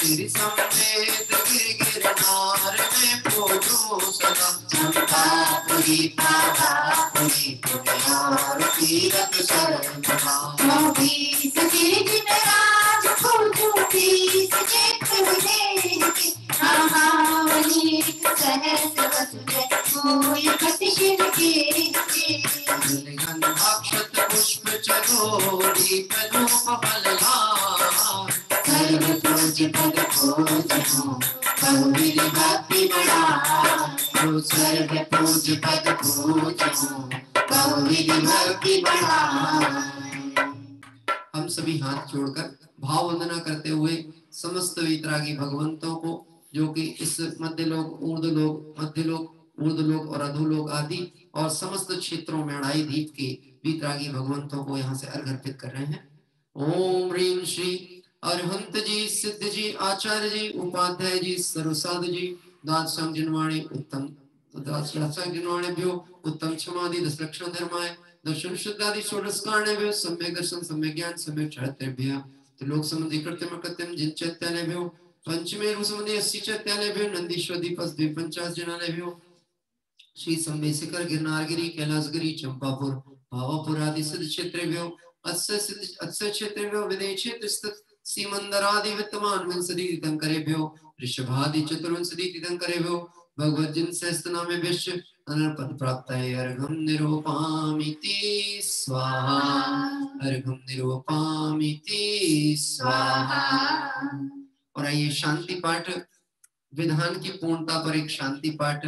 श्री समेत गिर गिरनार में पूजो सदा। चंपापुरी पावापुरी पुण्यार तीरथ शरणमा, 24 गिरिराज पूजो 20 चैत्र विदेह, महावली सहस्र वसुदेव, कोई खट शिव के। अक्षत पुष्प चलो दीप धूप फलहार, सर्व पूज पद पूजो बहुविधि भक्ति बढ़ाओ, सर्व पूज पद पूजो बहुविधि भक्ति बढ़ाओ। हम सभी हाथ जोड़कर भाव वंदना करते हुए समस्त वीतरागी भगवंतों को, जो कि इस मध्यलोक, ऊर्ध्वलोक, मध्यलोक, ऊर्ध्वलोक और अधोलोक आदि और समस्त क्षेत्रों में अढ़ाई दीप के वीतरागी भगवंतों को यहाँ से अर्घ अर्पित कर रहे हैं। ओम ह्रीं श्री अरहंत जी, सिद्ध जी, आचार्य जी, उपाध्याय जी, सर्वसाधु जी, दासंग जिनवाणी उत्तम जिनवाणेभ्यो उत्तम क्षमादि दशलक्षण धर्माय, दर्शन शुद्धादि षोडशकारणेभ्यो, सम्यक दर्शन, सम्यक ज्ञान, सम्यक चारित्र्येभ्यः, त्रिलोक संबंधी कृत्यम कृत्यम जिन चैत्यालयभ्यो, पंचमेरु संबंधी 80 चैत्यालयभ्यो, नंदीश्वर दीपस द्विपंचाश जनालयभ्यो, श्री संबेशिखर गिरनारगिरी कैलासगिरी चंपापुर भावापुर आदि सिद्ध क्षेत्रेभ्यो, अस्य क्षेत्रेभ्यो, विदेश क्षेत्र स्थित सीमंदरादि विद्यमान विंशति तीर्थंकरेभ्यो, ऋषभादि चतुर्विंशति तीर्थंकरेभ्यो, भगवद्जिन सहस्त्रनामेभ्यश्च अनर्पद प्राप्ताय अर्घं निरूपयामि स्वाहा, अर्घं निरूपयामि स्वाहा। और आइए शांति पाठ, विधान की पूर्णता पर एक शांति पाठ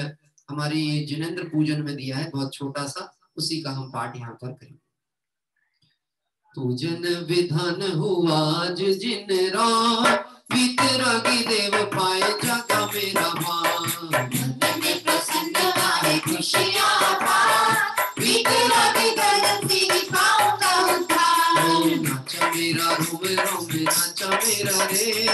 हमारे ये जिनेंद्र पूजन में दिया है, बहुत छोटा सा, उसी का हम पाठ यहाँ पर करेंगे। पूजन विधान हुआ आज जिन रात, वीतरागी देव पाए जगा मेरा मान। प्रसन्न आए खुशियाँ पार, वीतरागी दर्द से पाऊंगा उद्धार। नाचा मेरा रोवे रोवे, नाचा मेरा रे,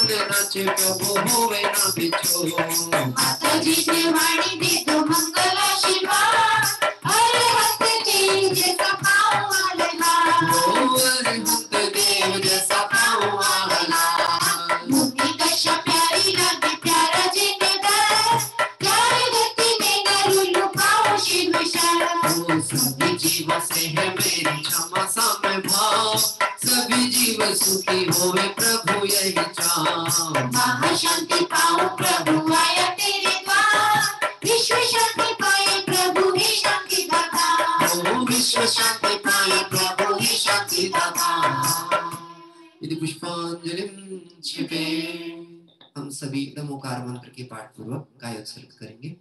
नाचे प्रभु होवे ना बिछो। माता जी ने वाणी दे दो मंगल आशीर्वाद, हर हस्त देव जैसा पाऊं आलहार। अरहंत देव जैसा पाऊं आलहार। मुक्ति कश्य प्यारी लगे प्यारा जिनेंद्र, प्यारी भक्ति में गरुड़ पाऊं शिव शरण। सभी जीव से है मेरी क्षमा साम्य भाव, सभी जीव सुखी होवे प्रभु यही चाह। महाशांति पाऊं प्रभु आया तेरे द्वार, विश्व शांति पाए प्रभु ही शांति दाता। विश्व शांति पाए प्रभु ही शांति दाता। यदि पुष्पांजलिं क्षिपे, हम सभी नमोकार मंत्र के पाठ पूर्वक गाय उत्सर्ग करेंगे।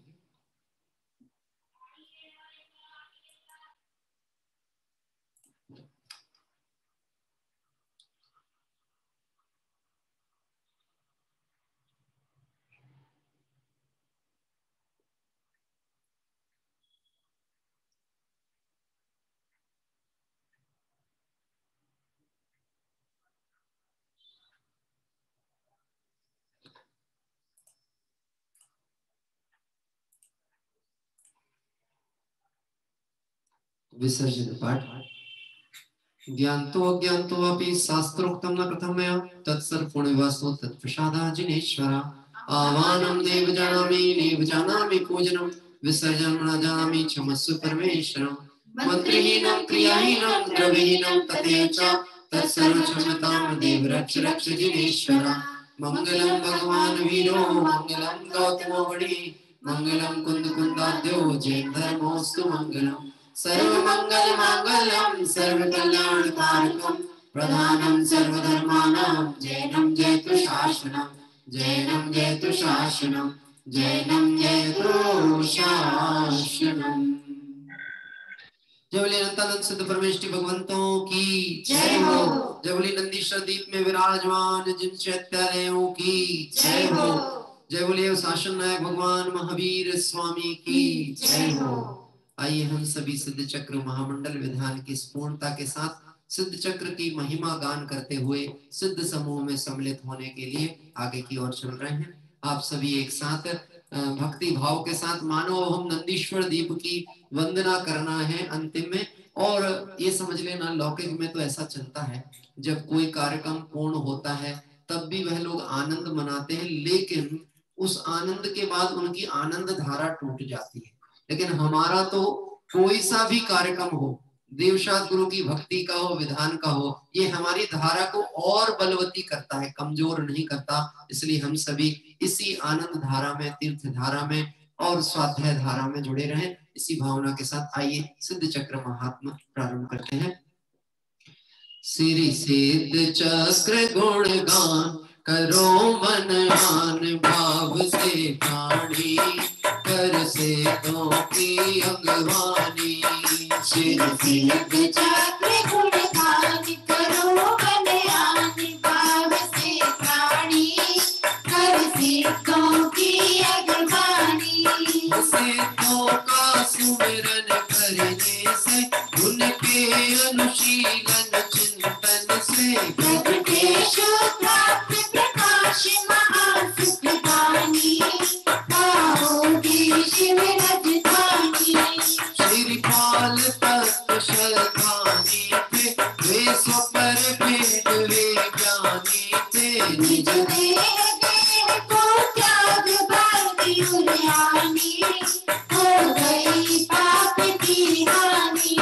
विसर्जन पाठ। ज्ञानतो अज्ञानतो अपि शास्त्रोक्तं न प्रथमया, तत्सर्वपूर्णविवासो तत्प्रसादात् जिनेश्वर। आवाहनं देव जानामि पूजनं, विसर्जनं न जानामि क्षमस्व परमेश्वरम्। मंत्रहीनं क्रियाहीनं द्रव्यहीनं तथैव च तत्सर्वं क्षमतां देव रक्ष रक्ष जिनेश्वर। मंगलं भगवान वीरो, मंगलं गौतमो वणि, मंगलं कुंद कुंदाद्यो, जैन धर्मोस्तु मंगलम्। सर्वमंगल मांगल्यं सर्वकल्याणकारकं, प्रधानं सर्वधर्माणां जैनं जयतु शासनं, जैनं जयतु शासनं, जैनं जयतु शासनं। जय बोले अनंतानंद सिद्ध परमेष्टि भगवंतों की जय हो। जय बोले नंदीश्वर दीप में विराजमान जिन चैत्यालयों की जय हो। जय बोले शासन नायक भगवान महावीर स्वामी की जय हो। आइए हम सभी सिद्ध चक्र महामंडल विधान की पूर्णता के साथ सिद्ध चक्र की महिमा गान करते हुए सिद्ध समूह में सम्मिलित होने के लिए आगे की ओर चल रहे हैं। आप सभी एक साथ भक्ति भाव के साथ मानो हम नंदीश्वर दीप की वंदना करना है अंतिम में। और ये समझ लेना लौकिक में तो ऐसा चलता है, जब कोई कार्यक्रम पूर्ण होता है तब भी वह लोग आनंद मनाते हैं, लेकिन उस आनंद के बाद उनकी आनंद धारा टूट जाती है। लेकिन हमारा तो कोई सा भी कार्यक्रम हो, देवशाद गुरु की भक्ति का हो, विधान का हो, ये हमारी धारा को और बलवती करता है, कमजोर नहीं करता। इसलिए हम सभी इसी आनंद धारा में, तीर्थ धारा में और स्वाध्याय धारा में जुड़े रहें। इसी भावना के साथ आइए सिद्ध चक्र महात्मा प्रारंभ करते हैं। श्री सिद्ध चक्र गुण गान करो मन आन भाव से प्राणी, कर से तो की अगवानी। श्री सिद्ध चक्र गुण गान करो मन आन भाव से प्राणी, कर से तो की अगवानी। सिद्धों का सुमिरन करने से, उनके अनुशीलन चिंतन से, प्रगटेश प्राप्त प्रकाश महासुख दानी, पाओ देश में राजधानी। श्रीपाल तत्व श्रद्धानी थे, वे स्वपर भेद वे ज्ञानी थे। निज देह को त्याग भागी उर्यानी, हो गई पाप की हानि।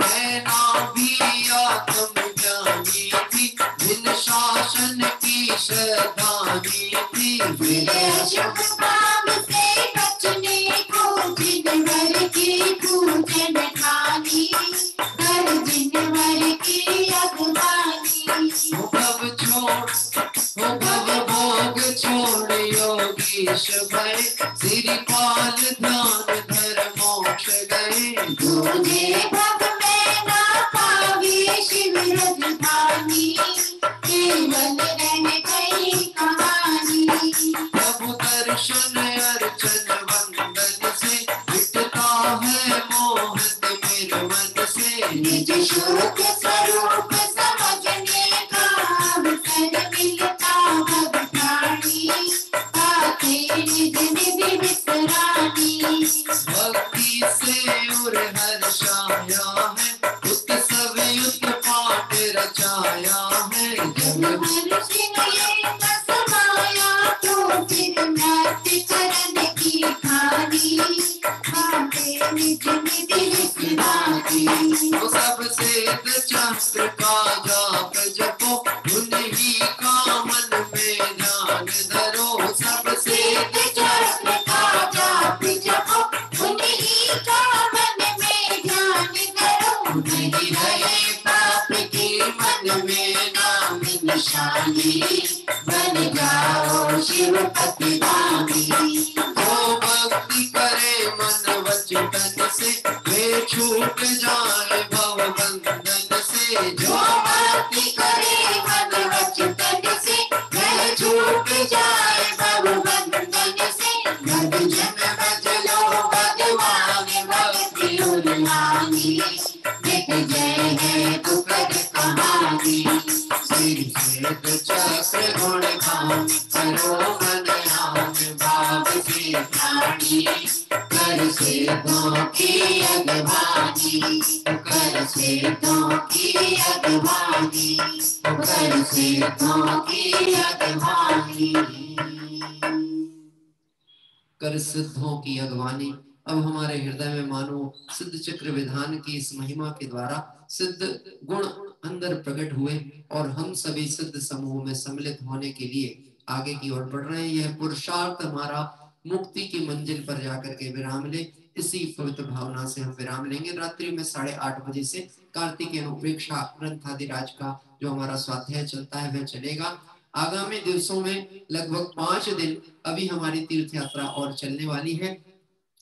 मैं ना भी आत्म ज्ञानी थी, बिन शासन की श्रद्धानी थी। मेरे शुभ काम से बचने को जिनवर की पूजन ठानी, कर जिनवर की अगवानी। भव भोग छोड़ योगीश भय, श्रीपाल ध्यान धर मोक्ष गए। तुझे भव में ना पावे शिव राजधानी, केवल रह गई कहानी। प्रभु दर्शन अर्चन वंदन से, मिटता है मोह तिमिर मन से। निज शुद्ध स्वरूप समझने का अवसर मिलता भव प्राणी, आते निज निधि विसरानी। भक्ति से उर हर्षाया है, उत्सव युक्त पाठ रचाया है। जब मनुष्य ने न समाया तो फिर नाट्य करने की खानी, आते निज निधि विसरानी। तो सबसे चक्र का जाप जपो, उन्हीं का मन में ध्यान धरो। सबसे चक्र का जाप जपो, उन्हीं का मन में ध्यान धरो। नहीं रहे पाप की मन में नाम निशानी, बन जाओ शिव पतिदानी। जो भक्ति करे मन वचन से, वे छूट जाए भव बंधन से। जो भक्ति करे मन वचन से, वह छूट जाए भव बंधन से। भज जन भज लो भगवान भक्ति उर्वानी, नित जय है दुखद कहानी। श्री श्वेत चक्र गुण गान करो मन आन भाव से प्राणी, कर से तो की अगवानी, कर से तो की अगवानी, कर से तो की अगवानी। कर सिद्धों की अगवानी। अब हमारे हृदय में मानो सिद्ध चक्र विधान की इस महिमा के द्वारा सिद्ध गुण अंदर प्रकट हुए और हम सभी सिद्ध समूह में सम्मिलित होने के लिए आगे की ओर बढ़ रहे हैं। यह पुरुषार्थ हमारा मुक्ति की मंजिल पर जाकर के विराम ले, इसी पवित्र भावना से हम विराम लेंगे। रात्रि में 8:30 बजे से कार्तिकेय उपेक्षा ग्रंथादिराज का जो हमारा स्वाध्याय चलता है वह चलेगा। आगामी दिवसों में लगभग 5 दिन अभी हमारी तीर्थ यात्रा और चलने वाली है।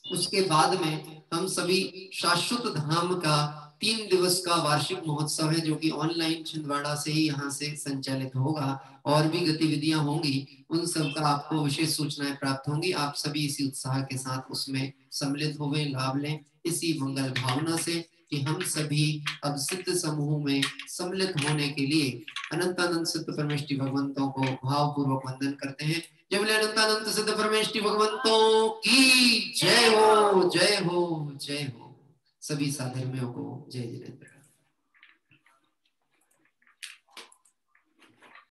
उसके बाद में हम सभी शाश्वत धाम का 3 दिवस का वार्षिक महोत्सव है, जो कि ऑनलाइन छिंदवाड़ा से ही यहाँ से संचालित होगा। और भी गतिविधियां होंगी, उन सब का आपको विशेष सूचनाएं प्राप्त होंगी। आप सभी इसी उत्साह के साथ उसमें सम्मिलित होंगे, लाभ लें इसी मंगल भावना से कि हम सभी अब सिद्ध समूह में सम्मिलित होने के लिए अनंतानंद सिद्ध परमेष्टि भगवंतों को भावपूर्वक वंदन करते हैं। जय बोले अनंतानंद सिद्ध परमेष्टि भगवंतों की जय हो, जय हो, जय हो। सभी साधर्मियों को जय जिनेन्द्र।